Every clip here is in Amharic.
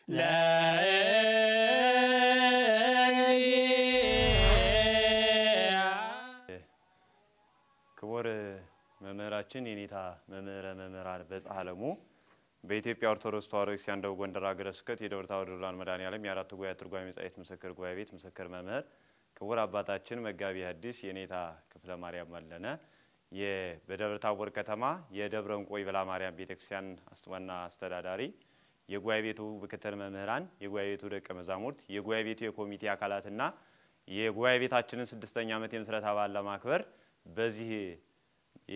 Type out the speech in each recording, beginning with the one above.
ክቡር መምህራችን የኔታ መምህረ መምህራን በጻለሙ በኢትዮጵያ ኦርቶዶክስ ተዋሕዶ ክርስቲያን ደቡብ ጎንደር ሀገረ ስብከት የደብረ ታቦር ድርሳን መድኃኔዓለም የአራቱ ጉባኤያት ትርጓሜ መጻሕፍት ምስክር ጉባኤ ቤት ምስክር መምህር ክቡር አባታችን መጋቢ ሐዲስ የኔታ ክፍለ ማርያም መለነ በደብረ ታቦር ከተማ የደብረ እንቆይ በላ ማርያም ቤተክርስቲያን ዋና አስተዳዳሪ የጉባኤ ቤቱ ምክትል መምህራን የጉባኤ ቤቱ ደቀ መዛሙርት የጉባኤ ቤቱ የኮሚቴ አካላትና የጉባኤ ቤታችንን 6ኛ ዓመት የምስረታ በዓል ለማክበር በዚህ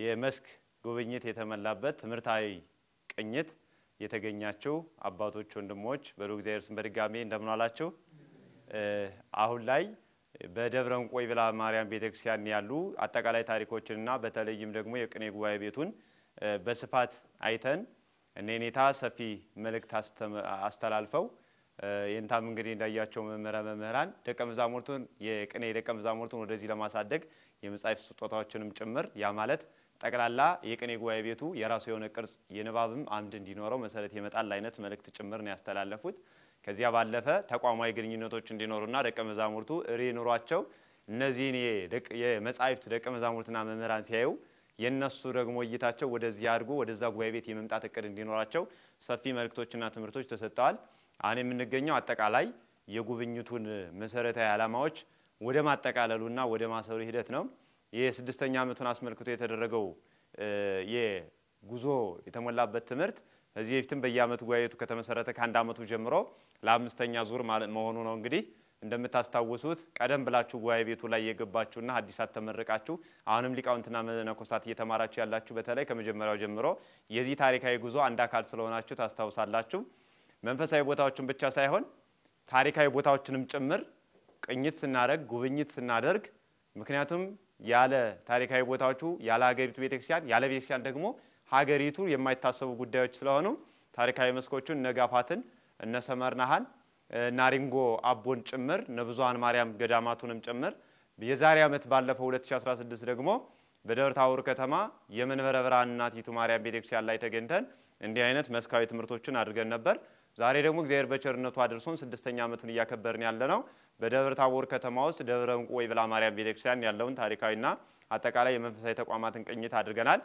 የመስክ ጉብኝት የተመላበት ትምህርታዊ ቅኝት የተገኛቸው አባቶች ወንድሞች በእግዚአብሔር ስም በድጋሜ እንደምን አላችሁ። አሁን ላይ በደብረ እንቆይ በላ ማርያም ቤተክርስቲያን ያሉ አጠቃላይ ታሪኮችንና በተለይም ደግሞ የቅኔ ጉባኤ ቤቱን በስፋት አይተን እኔኔታ ሰፊ መልእክት አስተላልፈው የንታም እንግዲህ እንዳያቸው መምህራን ደቀ መዛሙርቱን የቅኔ ደቀ መዛሙርቱን ወደዚህ ለማሳደግ የመጻሕፍት ስጦታዎችንም ጭምር ያ ማለት ጠቅላላ የቅኔ ጉባኤ ቤቱ የራሱ የሆነ ቅርጽ የንባብም አምድ እንዲኖረው መሰረት የመጣል አይነት መልእክት ጭምር ነው ያስተላለፉት። ከዚያ ባለፈ ተቋማዊ ግንኙነቶች እንዲኖሩና ደቀ መዛሙርቱ ኑሯቸው እነዚህን የመጻሕፍት ደቀ መዛሙርትና መምህራን ሲያዩ የነሱ ደግሞ እይታቸው ወደዚህ አድርጎ ወደዛ ጉባኤ ቤት የመምጣት እቅድ እንዲኖራቸው ሰፊ መልእክቶችና ትምህርቶች ተሰጥተዋል። አሁን የምንገኘው አጠቃላይ የጉብኝቱን መሰረታዊ ዓላማዎች ወደ ማጠቃለሉና ወደ ማሰሩ ሂደት ነው። የ6ኛ ዓመቱን አስመልክቶ የተደረገው የጉዞ የተሞላበት ትምህርት እዚህ በፊትም በየዓመቱ ጉባኤቱ ከተመሰረተ ከአንድ ዓመቱ ጀምሮ ለ5ኛ ዙር መሆኑ ነው። እንግዲህ እንደምታስታውሱት ቀደም ብላችሁ ጉባኤ ቤቱ ላይ የገባችሁና ሐዲሳት ተመረቃችሁ አሁንም ሊቃውንትና መነኮሳት እየተማራችሁ ያላችሁ በተለይ ከመጀመሪያው ጀምሮ የዚህ ታሪካዊ ጉዞ አንድ አካል ስለሆናችሁ ታስታውሳላችሁ። መንፈሳዊ ቦታዎችን ብቻ ሳይሆን ታሪካዊ ቦታዎችንም ጭምር ቅኝት ስናደርግ ጉብኝት ስናደርግ ምክንያቱም ያለ ታሪካዊ ቦታዎቹ ያለ ሀገሪቱ ቤተክርስቲያን ያለ ቤተክርስቲያን ደግሞ ሀገሪቱ የማይታሰቡ ጉዳዮች ስለሆኑ ታሪካዊ መስኮቹን ነጋፋትን እነሰመርናሃን ናሪንጎ አቦን ጭምር ነብዙሃን ማርያም ገዳማቱንም ጭምር የዛሬ ዓመት ባለፈው 2016 ደግሞ በደብረ ታቦር ከተማ የመንበረ ብርሃን እናቲቱ ማርያም ቤተክርስቲያን ላይ ተገኝተን እንዲህ አይነት መስካዊ ትምህርቶችን አድርገን ነበር። ዛሬ ደግሞ እግዚአብሔር በቸርነቱ አድርሶን 6ኛ ዓመቱን እያከበርን ያለነው በደብረ ታቦር ከተማ ውስጥ ደብረ እንቆይ በላ ማርያም ቤተክርስቲያን ያለውን ታሪካዊና አጠቃላይ የመንፈሳዊ ተቋማትን ቅኝት አድርገናል።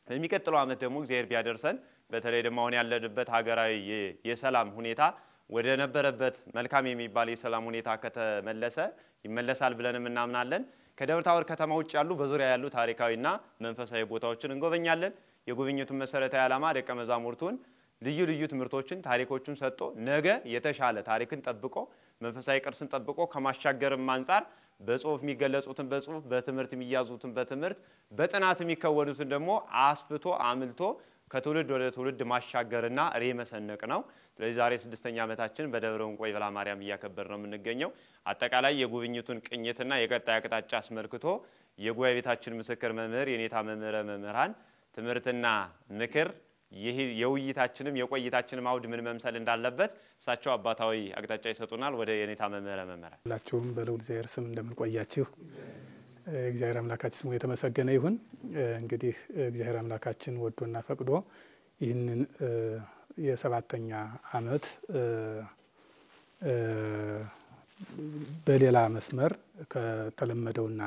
በሚቀጥለው ዓመት ደግሞ እግዚአብሔር ቢያደርሰን በተለይ ደግሞ አሁን ያለንበት ሀገራዊ የሰላም ሁኔታ ወደ ነበረበት መልካም የሚባል የሰላም ሁኔታ ከተመለሰ ይመለሳል ብለንም እናምናለን። ከደብረ ታቦር ከተማ ውጭ ያሉ በዙሪያ ያሉ ታሪካዊና መንፈሳዊ ቦታዎችን እንጎበኛለን። የጉብኝቱን መሰረታዊ ዓላማ ደቀ መዛሙርቱን ልዩ ልዩ ትምህርቶችን ታሪኮችን ሰጥቶ ነገ የተሻለ ታሪክን ጠብቆ መንፈሳዊ ቅርስን ጠብቆ ከማሻገርም አንፃር በጽሁፍ የሚገለጹትን በጽሁፍ በትምህርት የሚያዙትን በትምህርት በጥናት የሚከወኑትን ደግሞ አስፍቶ አምልቶ ከትውልድ ወደ ትውልድ ማሻገርና መሰነቅ ነው። ስለዚህ ዛሬ 6ኛ ዓመታችን በደብረ እንቆይ በላ ማርያም እያከበር ነው የምንገኘው። አጠቃላይ የጉብኝቱን ቅኝትና የቀጣይ አቅጣጫ አስመልክቶ የጉባኤ ቤታችን ምስክር መምህር የኔታ መምህረ መምህራን ትምህርትና ምክር የውይይታችንም የቆይታችንም አውድ ምን መምሰል እንዳለበት እሳቸው አባታዊ አቅጣጫ ይሰጡናል። ወደ የኔታ መምህረ መምህራን ሁላችሁም በልዑል እግዚአብሔር ስም እንደምን ቆያችሁ? እግዚአብሔር አምላካችን ስሙ የተመሰገነ ይሁን። እንግዲህ እግዚአብሔር አምላካችን ወዶና ፈቅዶ ይህንን የ7ኛ ዓመት በሌላ መስመር ከተለመደውና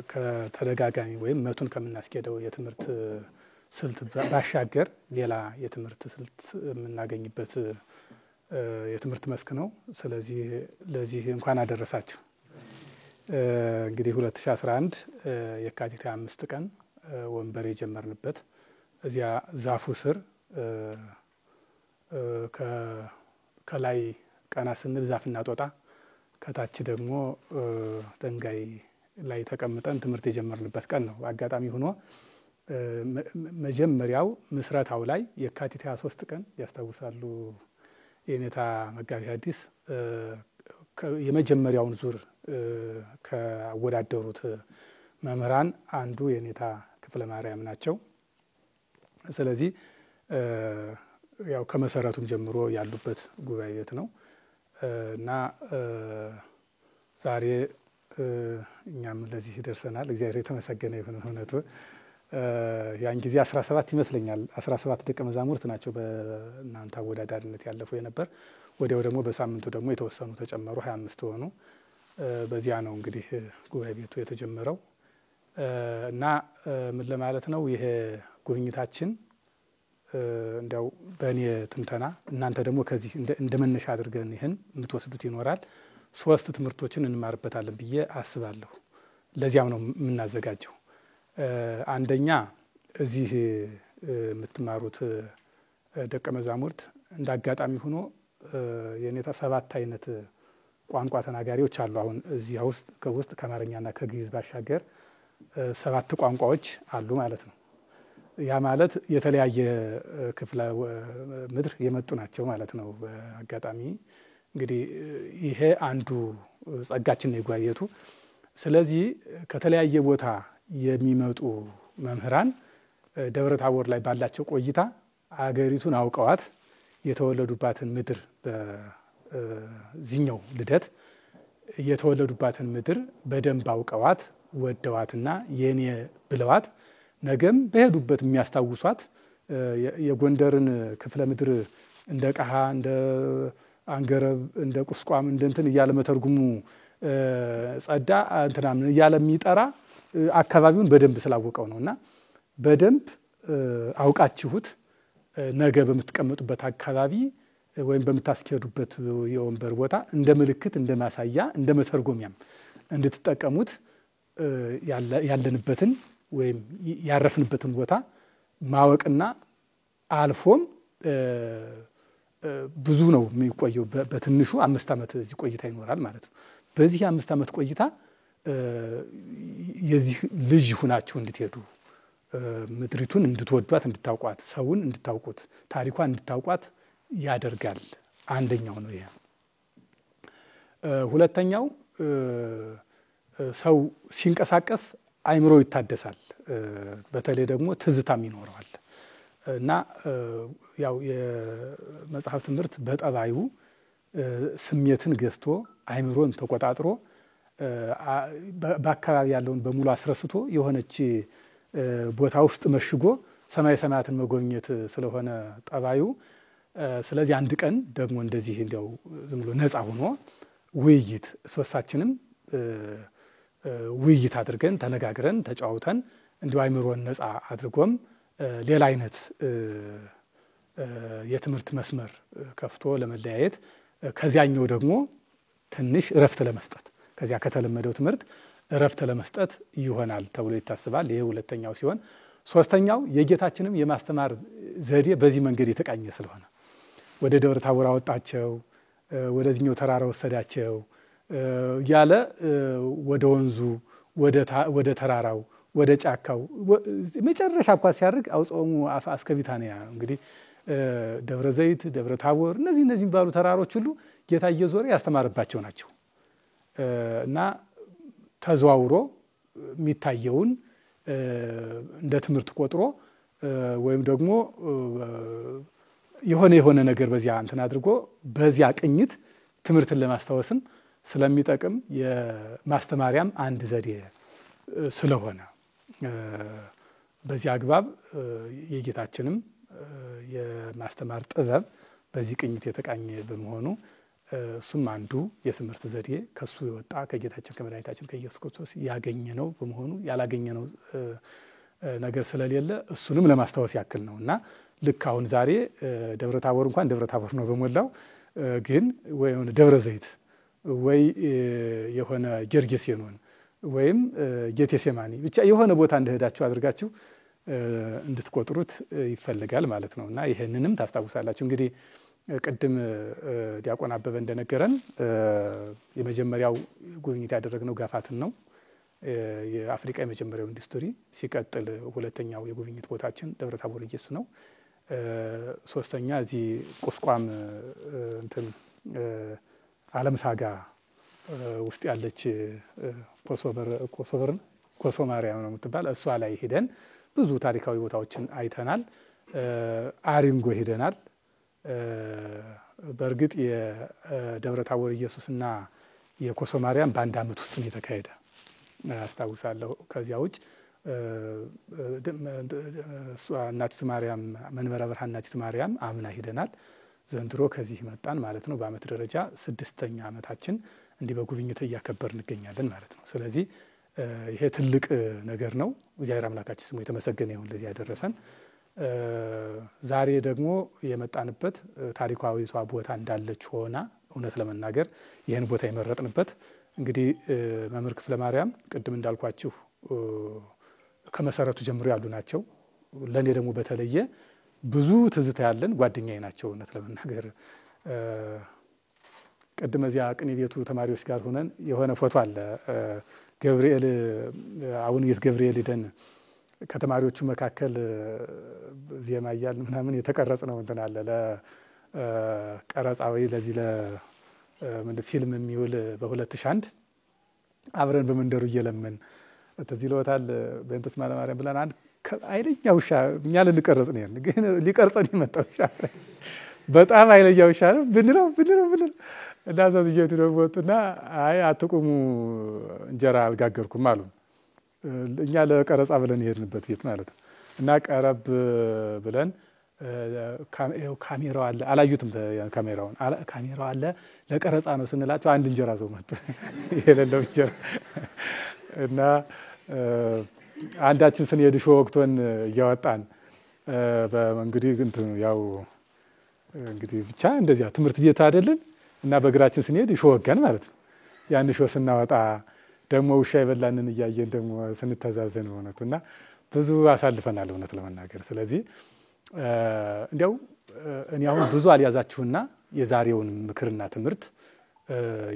ከተደጋጋሚ ወይም መቱን ከምናስኬደው የትምህርት ስልት ባሻገር ሌላ የትምህርት ስልት የምናገኝበት የትምህርት መስክ ነው። ስለዚህ ለዚህ እንኳን አደረሳችሁ። እንግዲህ 2011 የካቲት 25 ቀን ወንበር የጀመርንበት እዚያ ዛፉ ስር ከላይ ቀና ስንል ዛፍና ጦጣ ከታች ደግሞ ደንጋይ ላይ ተቀምጠን ትምህርት የጀመርንበት ቀን ነው። አጋጣሚ ሆኖ መጀመሪያው ምስረታው ላይ የካቲት 23 ቀን ያስታውሳሉ የኔታ መጋቢ ሐዲስ የመጀመሪያውን ዙር ከወዳደሩት መምህራን አንዱ የኔታ ክፍለ ማርያም ናቸው። ስለዚህ ያው ከመሰረቱም ጀምሮ ያሉበት ጉባኤ ቤት ነው እና ዛሬ እኛም ለዚህ ደርሰናል። እግዚአብሔር የተመሰገነ ይሁን። እውነቱ ያን ጊዜ 17 ይመስለኛል 17 ደቀ መዛሙርት ናቸው በእናንተ አወዳዳሪነት ያለፉ የነበር። ወዲያው ደግሞ በሳምንቱ ደግሞ የተወሰኑ ተጨመሩ 25 ሆኑ። በዚያ ነው እንግዲህ ጉባኤ ቤቱ የተጀመረው እና ምን ለማለት ነው ይሄ ጉብኝታችን እንዲያው በእኔ ትንተና እናንተ ደግሞ ከዚህ እንደ መነሻ አድርገን ይህን የምትወስዱት ይኖራል። 3 ትምህርቶችን እንማርበታለን ብዬ አስባለሁ። ለዚያም ነው የምናዘጋጀው። አንደኛ እዚህ የምትማሩት ደቀ መዛሙርት እንደ አጋጣሚ ሆኖ የኔታ 7 አይነት ቋንቋ ተናጋሪዎች አሉ። አሁን እዚያ ውስጥ ከአማርኛና ከግዕዝ ባሻገር 7 ቋንቋዎች አሉ ማለት ነው። ያ ማለት የተለያየ ክፍለ ምድር የመጡ ናቸው ማለት ነው። በአጋጣሚ እንግዲህ ይሄ አንዱ ጸጋችን ነው የጉባኤ ቤቱ። ስለዚህ ከተለያየ ቦታ የሚመጡ መምህራን ደብረ ታቦር ላይ ባላቸው ቆይታ አገሪቱን አውቀዋት የተወለዱባትን ምድር በዚህኛው ልደት የተወለዱባትን ምድር በደንብ አውቀዋት ወደዋትና የኔ ብለዋት ነገም በሄዱበት የሚያስታውሷት የጎንደርን ክፍለ ምድር እንደ ቀሃ እንደ አንገረብ እንደ ቁስቋም እንደ እንትን እያለ መተርጉሙ ጸዳ እንትናም እያለ የሚጠራ አካባቢውን በደንብ ስላወቀው ነውና በደንብ አውቃችሁት ነገ በምትቀመጡበት አካባቢ ወይም በምታስኬዱበት የወንበር ቦታ እንደ ምልክት እንደ ማሳያ እንደ መተርጎሚያም እንድትጠቀሙት ያለንበትን ወይም ያረፍንበትን ቦታ ማወቅና አልፎም ብዙ ነው የሚቆየው። በትንሹ 5 ዓመት እዚህ ቆይታ ይኖራል ማለት ነው። በዚህ 5 ዓመት ቆይታ የዚህ ልጅ ሆናችሁ እንድትሄዱ ምድሪቱን እንድትወዷት እንድታውቋት ሰውን እንድታውቁት ታሪኳን እንድታውቋት ያደርጋል። አንደኛው ነው ይሄ። ሁለተኛው ሰው ሲንቀሳቀስ አይምሮ ይታደሳል። በተለይ ደግሞ ትዝታም ይኖረዋል እና ያው የመጽሐፍ ትምህርት በጠባዩ ስሜትን ገዝቶ አይምሮን ተቆጣጥሮ በአካባቢ ያለውን በሙሉ አስረስቶ የሆነች ቦታ ውስጥ መሽጎ ሰማይ ሰማያትን መጎብኘት ስለሆነ ጠባዩ። ስለዚህ አንድ ቀን ደግሞ እንደዚህ እንዲያው ዝም ብሎ ነፃ ሆኖ ውይይት ሶስታችንም ውይይት አድርገን ተነጋግረን ተጫውተን እንዲሁ አይምሮን ነፃ አድርጎም ሌላ አይነት የትምህርት መስመር ከፍቶ ለመለያየት ከዚያኛው ደግሞ ትንሽ እረፍት ለመስጠት ከዚያ ከተለመደው ትምህርት እረፍት ለመስጠት ይሆናል ተብሎ ይታሰባል። ይሄ ሁለተኛው ሲሆን ሶስተኛው የጌታችንም የማስተማር ዘዴ በዚህ መንገድ የተቃኘ ስለሆነ ወደ ደብረ ታቦር አወጣቸው፣ ወደዚህኛው ተራራ ወሰዳቸው ያለ ወደ ወንዙ ወደ ተራራው ወደ ጫካው መጨረሻ እንኳን ሲያርግ አውጾሙ አፍ እስከ ቢታንያ እንግዲህ ደብረ ዘይት ደብረ ታቦር እነዚህ ባሉ ተራሮች ሁሉ ጌታ እየዞረ ያስተማረባቸው ናቸው እና ተዘዋውሮ የሚታየውን እንደ ትምህርት ቆጥሮ ወይም ደግሞ የሆነ ነገር በዚያ እንትን አድርጎ በዚያ ቅኝት ትምህርትን ለማስታወስም ስለሚጠቅም የማስተማሪያም አንድ ዘዴ ስለሆነ በዚህ አግባብ የጌታችንም የማስተማር ጥበብ በዚህ ቅኝት የተቃኘ በመሆኑ እሱም አንዱ የትምህርት ዘዴ ከሱ የወጣ ከጌታችን ከመድኃኒታችን ከኢየሱስ ክርስቶስ ያገኘነው በመሆኑ ያላገኘነው ነገር ስለሌለ እሱንም ለማስታወስ ያክል ነው እና ልክ አሁን ዛሬ ደብረ ታቦር እንኳን ደብረ ታቦር ነው በሞላው፣ ግን ወይ ደብረ ዘይት ወይ የሆነ ጌርጌሴኖን ወይም ጌቴሴማኒ ብቻ የሆነ ቦታ እንደሄዳችሁ አድርጋችሁ እንድትቆጥሩት ይፈልጋል ማለት ነው እና ይሄንንም ታስታውሳላችሁ። እንግዲህ ቅድም ዲያቆን አበበ እንደነገረን የመጀመሪያው ጉብኝት ያደረግነው ጋፋትን ነው፣ የአፍሪካ የመጀመሪያው ኢንዱስትሪ። ሲቀጥል ሁለተኛው የጉብኝት ቦታችን ደብረ ታቦር ኢየሱስ ነው። ሶስተኛ እዚህ ቁስቋም እንትን ዓለም ሳጋ ውስጥ ያለች ኮሶ ማርያም ነው የምትባል እሷ ላይ ሄደን ብዙ ታሪካዊ ቦታዎችን አይተናል። አሪንጎ ሄደናል። በእርግጥ የደብረ ታቦር ኢየሱስና የኮሶ ማርያም በአንድ ዓመት ውስጥ ነው የተካሄደ አስታውሳለሁ። ከዚያ ውጭ እናቲቱ ማርያም መንበረ ብርሃን እናቲቱ ማርያም አምና ሂደናል። ዘንድሮ ከዚህ መጣን ማለት ነው። በአመት ደረጃ 6ኛ ዓመታችን እንዲህ በጉብኝት እያከበር እንገኛለን ማለት ነው። ስለዚህ ይሄ ትልቅ ነገር ነው። እግዚአብሔር አምላካችን ስሙ የተመሰገነ ይሁን ለዚህ ያደረሰን። ዛሬ ደግሞ የመጣንበት ታሪካዊቷ ቦታ እንዳለች ሆና እውነት ለመናገር ይህን ቦታ የመረጥንበት እንግዲህ መምህር ክፍለ ማርያም ቅድም እንዳልኳችሁ ከመሰረቱ ጀምሮ ያሉ ናቸው። ለኔ ደግሞ በተለየ ብዙ ትዝታ ያለን ጓደኛዬ ናቸው። እውነት ለመናገር ቅድም እዚያ ቅኔ ቤቱ ተማሪዎች ጋር ሆነን የሆነ ፎቶ አለ። ገብርኤል አሁን ገብርኤል ሄደን ከተማሪዎቹ መካከል ዜማ እያልን ምናምን የተቀረጽ ነው እንትን አለ ለቀረጻዊ ለዚህ ፊልም የሚውል በ2001 አብረን በመንደሩ እየለመን ተዚህ ለወታል በእንተስ ማርያም ብለን አንድ አይለኛ ውሻ እኛ ልንቀረጽ ነው ያልን፣ ግን ሊቀርጸን የመጣው ውሻ በጣም አይለኛ ውሻ ነው ብንለው እና ዘዝየቱ ደግሞ ወጡና አይ አትቁሙ እንጀራ አልጋገርኩም አሉ። እኛ ለቀረጻ ብለን ይሄድንበት ቤት ማለት ነው። እና ቀረብ ብለን ካሜራው አለ አላዩትም። ካሜራው አለ ለቀረጻ ነው ስንላቸው አንድ እንጀራ ዘው መጡ የሌለው እንጀራ እና አንዳችን ስንሄድ ሾህ ወቅቶን እያወጣን በእንግዲህ እንትኑ ያው እንግዲህ ብቻ እንደዚያ ትምህርት ቤት አይደለን እና በእግራችን ስንሄድ ሾህ ወጋን ማለት ነው። ያን ሾህ ስናወጣ ደግሞ ውሻ ይበላንን እያየን ደግሞ ስንተዛዘን እውነቱ እና ብዙ አሳልፈናል እውነት ለመናገር። ስለዚህ እንዲያው እኔ አሁን ብዙ አልያዛችሁና የዛሬውን ምክርና ትምህርት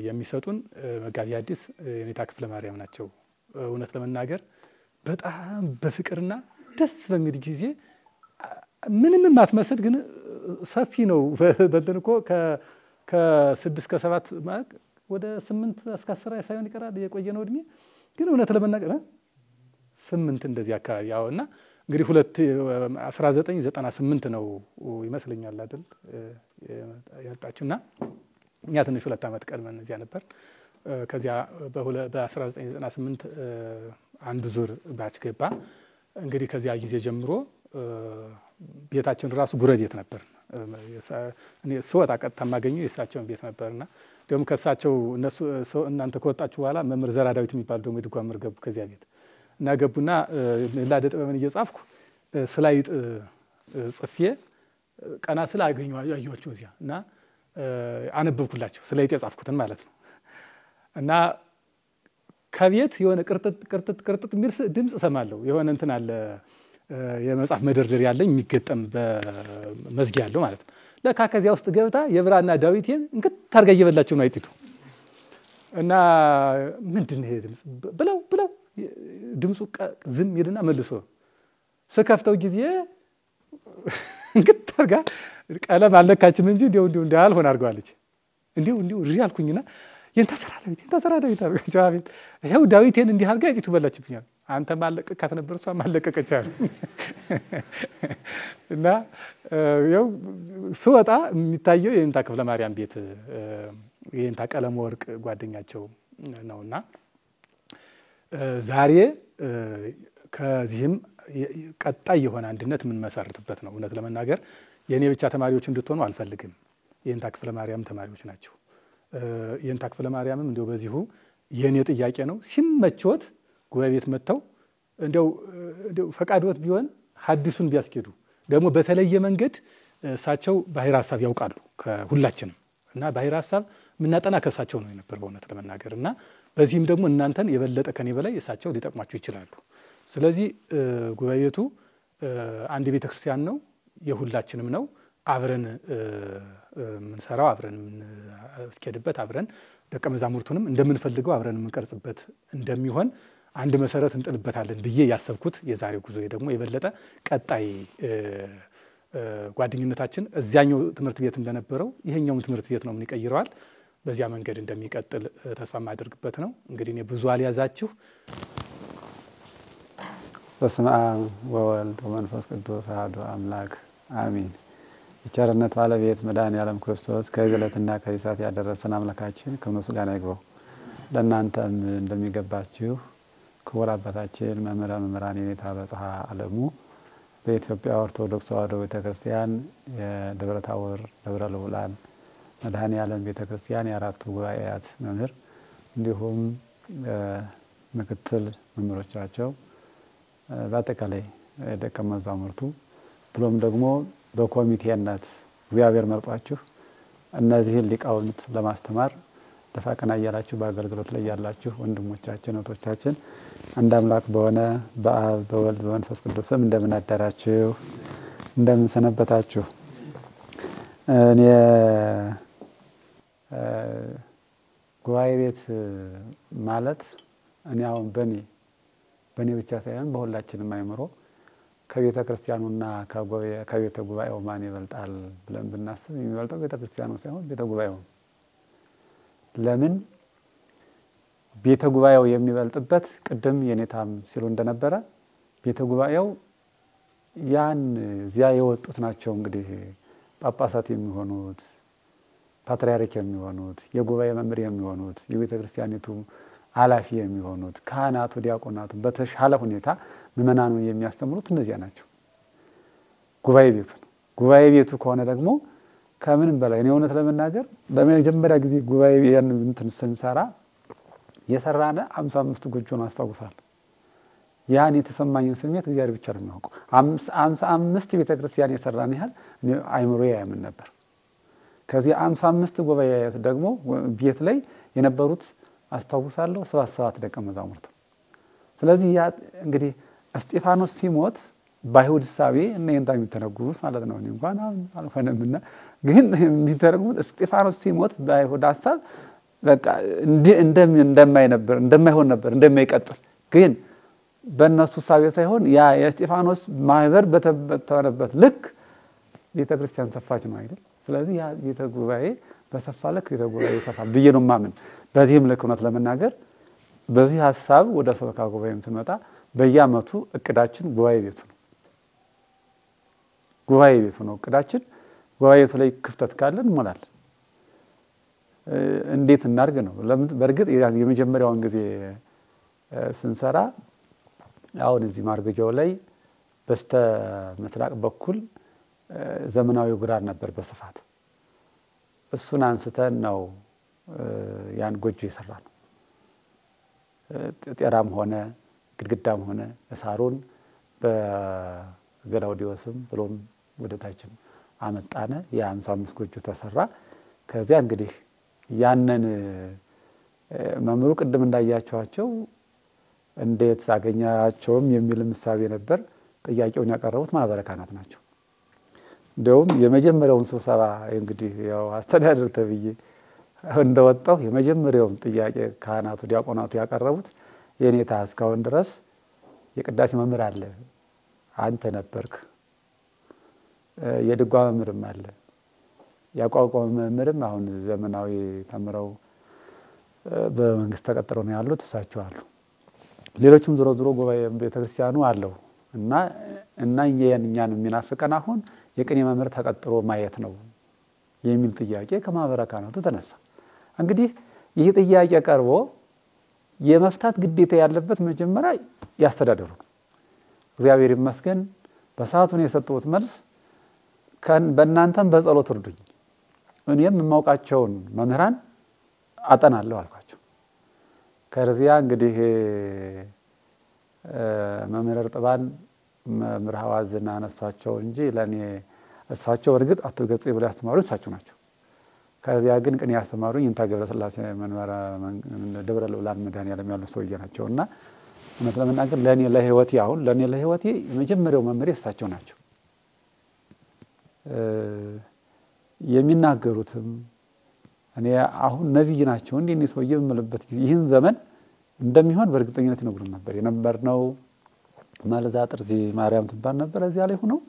የሚሰጡን መጋቢ ሐዲስ የኔታ ክፍለ ማርያም ናቸው። እውነት ለመናገር በጣም በፍቅርና ደስ በሚል ጊዜ ምንም ማትመስል ግን ሰፊ ነው። በእንትን እኮ ከ6 ከ7 ወደ 8 እስከ 10 ሳይሆን ይቀራል የቆየ ነው እድሜ። ግን እውነት ለመናገር 8 እንደዚህ አካባቢ ያውና እንግዲህ 1998 ነው ይመስለኛል አይደል ያጣችሁና እኛ ትንሽ 2 ዓመት ቀድመን እዚያ ነበር። ከዚያ በ1998 አንድ ዙር ባች ገባ። እንግዲህ ከዚያ ጊዜ ጀምሮ ቤታችን ራሱ ጉረቤት ነበር። እኔ ስወጣ ቀጥታ የማገኘው የእሳቸውን ቤት ነበርና ደግሞ ከእሳቸው እነሱ እናንተ ከወጣችሁ በኋላ መምህር ዘራ ዳዊት የሚባል ደግሞ የድጓ መምህር ገቡ ከዚያ ቤት እና ገቡና ላደ ጥበብን እየጻፍኩ ስላይጥ ጽፌ ቀና ስላገኘኋቸው እዚያ እና አነበብኩላቸው ስላይጥ የጻፍኩትን ማለት ነው። እና ከቤት የሆነ ቅርጥጥ የሚል ድምጽ ሰማለሁ። የሆነ እንትን አለ የመጽሐፍ መደርደር ያለኝ የሚገጠም በመዝጊያ ያለው ማለት ነው። ለካ ከዚያ ውስጥ ገብታ የብራና ዳዊቴን እንክት ታርጋ እየበላችሁ ነው አይጥቱ እና ምንድነው ይሄ ድምጽ ብለው ድምጹ ዝም ይልና መልሶ ስከፍተው ጊዜ እንክት ታርጋ ቀለም አለካችም እንጂ እንዲው እንዳልሆነ አድርገዋለች። እንዲው ሪያልኩኝና የንታሰራ ዳዊት አርጋቸው አቤት ይሄው ዳዊቴን እንዲህ አርጋ አይጥቱ በላችብኛል። አንተ ማለቀቃት ነበር እሷ ማለቀቀቻል እና ያው ስወጣ የሚታየው የኔታ ክፍለ ማርያም ቤት የኔታ ቀለም ወርቅ ጓደኛቸው ነውና ዛሬ ከዚህም ቀጣይ የሆነ አንድነት ምን መሰረትበት ነው። እውነት ለመናገር የኔ ብቻ ተማሪዎች እንድትሆኑ አልፈልግም። የኔታ ክፍለ ማርያም ተማሪዎች ናቸው። የኔታ ክፍለ ማርያምም እንደው በዚሁ የኔ ጥያቄ ነው ሲመቾት ጉባኤ ቤት መጥተው እንደው ፈቃዶት ቢሆን ሐዲሱን ቢያስኬዱ ደግሞ በተለየ መንገድ እሳቸው ባሕረ ሐሳብ ያውቃሉ ከሁላችንም እና ባሕረ ሐሳብ ምናጠና ከእሳቸው ነው የነበረው እውነት ለመናገር እና በዚህም ደግሞ እናንተን የበለጠ ከኔ በላይ እሳቸው ሊጠቅሟችሁ ይችላሉ። ስለዚህ ጉባኤ ቤቱ አንድ ቤተ ክርስቲያን ነው፣ የሁላችንም ነው። አብረን ምንሰራው አብረን እስከድበት አብረን ደቀ መዛሙርቱንም እንደምንፈልገው አብረን የምንቀርጽበት እንደሚሆን አንድ መሰረት እንጥልበታለን ብዬ ያሰብኩት የዛሬው ጉዞ ደግሞ የበለጠ ቀጣይ ጓደኝነታችን እዚያኛው ትምህርት ቤት እንደነበረው ይሄኛው ትምህርት ቤት ነው ምን ይቀይረዋል በዚያ መንገድ እንደሚቀጥል ተስፋ ማድረግበት ነው። እንግዲህ እኔ ብዙ አልያዛችሁ። በስመ አብ ወወልድ ወመንፈስ ቅዱስ አሐዱ አምላክ አሜን። የቸርነት ባለቤት መድኃኔዓለም ክርስቶስ ከዕለትና ከሰዓት ያደረሰን አምላካችን ክብር ምስጋና ይግባው። ለእናንተም እንደሚገባችሁ ክቡር አባታችን መምህረ መምህራን የኔታ በጽሐ ዓለሙ በኢትዮጵያ ኦርቶዶክስ ተዋሕዶ ቤተክርስቲያን የደብረ ታቦር ደብረ ልዑላን መድኃኔ ዓለም ቤተክርስቲያን የአራቱ ጉባኤያት መምህር እንዲሁም ምክትል መምህሮቻቸው በአጠቃላይ ደቀ መዛሙርቱ ብሎም ደግሞ በኮሚቴነት እግዚአብሔር መርጧችሁ እነዚህን ሊቃውንት ለማስተማር ደፋ ቀና እያላችሁ በአገልግሎት ላይ ያላችሁ ወንድሞቻችን እህቶቻችን አንድ አምላክ በሆነ በአብ በወልድ በመንፈስ ቅዱስ ስም እንደምን አደራችሁ? እንደምን ሰነበታችሁ? እኔ ጉባኤ ቤት ማለት እኔ አሁን በእኔ ብቻ ሳይሆን በሁላችንም አይምሮ ከቤተ ክርስቲያኑና ከቤተ ጉባኤው ማን ይበልጣል ብለን ብናስብ የሚበልጠው ቤተ ክርስቲያኑ ሳይሆን ቤተ ጉባኤው። ለምን ቤተ ጉባኤው የሚበልጥበት ቅድም የኔታም ሲሉ እንደነበረ ቤተ ጉባኤው ያን እዚያ የወጡት ናቸው። እንግዲህ ጳጳሳት የሚሆኑት ፓትርያርክ የሚሆኑት የጉባኤ መምህር የሚሆኑት የቤተ ክርስቲያኒቱ ኃላፊ የሚሆኑት ካህናቱ ዲያቆናቱ በተሻለ ሁኔታ ምእመናኑን የሚያስተምሩት እነዚያ ናቸው። ጉባኤ ቤቱ ነው። ጉባኤ ቤቱ ከሆነ ደግሞ ከምንም በላይ እኔ እውነት ለመናገር በመጀመሪያ ጊዜ ጉባኤ እንትን ስንሰራ የሰራነ 55 ጎጆ ነው አስታውሳለሁ። ያን የተሰማኝን ስሜት እግዚአብሔር ብቻ ነው የሚያውቀው። 55 ቤተ ክርስቲያን የሰራን ያህል አይምሮዬ ያምን ነበር። ከዚህ 55 ጉባኤያት ደግሞ ቤት ላይ የነበሩት አስታውሳለሁ 77 ደቀ መዛሙርት። ስለዚህ ያ እንግዲህ እስጢፋኖስ ሲሞት በአይሁድ ሳቤ እና የንታ የሚተረጉሙት ማለት ነው። እኔ እንኳን አልሆነምና ግን የሚተረጉሙት እስጢፋኖስ ሲሞት በአይሁድ ሐሳብ በቃ እንደማይሆን ነበር እንደማይቀጥል። ግን በእነሱ ሳቤ ሳይሆን ያ የእስጢፋኖስ ማህበር በተበተነበት ልክ ቤተክርስቲያን ሰፋች ነው አይደል? ስለዚህ ያ ቤተ ጉባኤ በሰፋ ልክ ቤተ ጉባኤ ሰፋ ብዬ ነው ማምን። በዚህም ልክ እውነት ለመናገር በዚህ ሐሳብ ወደ ሰበካ ጉባኤም ስመጣ በየዓመቱ እቅዳችን ጉባኤ ቤቱ ነው። ጉባኤ ቤቱ ነው እቅዳችን። ጉባኤ ቤቱ ላይ ክፍተት ካለ እንሞላለን። እንዴት እናድርግ ነው። በእርግጥ የመጀመሪያውን ጊዜ ስንሰራ አሁን እዚህ ማርገጃው ላይ በስተ ምስራቅ በኩል ዘመናዊ ጉራር ነበር በስፋት። እሱን አንስተን ነው ያን ጎጆ የሰራነው። ጤራም ሆነ ግድግዳም ሆነ ሳሩን በገላውዲዮስም ብሎም ወደታችን አመጣነ። የ55 ጎጆ ተሰራ። ከዚያ እንግዲህ ያንን መምህሩ ቅድም እንዳያቸዋቸው እንዴት አገኛቸውም የሚል ምሳቤ ነበር። ጥያቄውን ያቀረቡት ማህበረ ካህናት ናቸው። እንደውም የመጀመሪያውን ስብሰባ እንግዲህ ያው አስተዳደር ተብዬ እንደወጣው የመጀመሪያውን ጥያቄ ካህናቱ ዲያቆናቱ ያቀረቡት የኔታ እስካሁን ድረስ የቅዳሴ መምህር አለ፣ አንተ ነበርክ፣ የድጓ መምህርም አለ፣ ያቋቋመ መምህርም አሁን ዘመናዊ ተምረው በመንግስት ተቀጥረው ነው ያሉት እሳቸው አሉ። ሌሎችም ዞሮ ጉባኤ ቤተክርስቲያኑ አለው እና እኛን የሚናፍቀን አሁን የቅኔ መምህር ተቀጥሮ ማየት ነው የሚል ጥያቄ ከማህበረ ካህናቱ ተነሳ። እንግዲህ ይህ ጥያቄ ቀርቦ የመፍታት ግዴታ ያለበት መጀመሪያ ያስተዳደሩ ነው። እግዚአብሔር ይመስገን በሰዓቱን የሰጠሁት መልስ በእናንተም በጸሎት እርዱኝ፣ እኔም የማውቃቸውን መምህራን አጠናለሁ አልኳቸው። ከዚያ እንግዲህ መምህር እርጥባን መምህር ሐዋዝን አነሷቸው እንጂ ለኔ እሳቸው እርግጥ አትገጽ ብለው ያስተማሩኝ እሳቸው ናቸው። ከዚያ ግን ቅኔ ያስተማሩኝ እንታ ገብረ ሥላሴ መንበረ ደብረ ልዑላን መድኃኔ ዓለም ያሉ ሰውዬ ናቸውና እውነት ለመናገር ለኔ ለህይወቴ የመጀመሪያው መምህሬ እሳቸው ናቸው። የሚናገሩትም እኔ አሁን ነብይ ናቸው እንዴ እኔ ሰውዬ በመለበት ይህን ዘመን እንደሚሆን በእርግጠኝነት ይነግሩን ነበር። የነበርነው ማለዛ ጥርዚ ማርያም ትባል ነበር። እዚያ ላይ ሆነው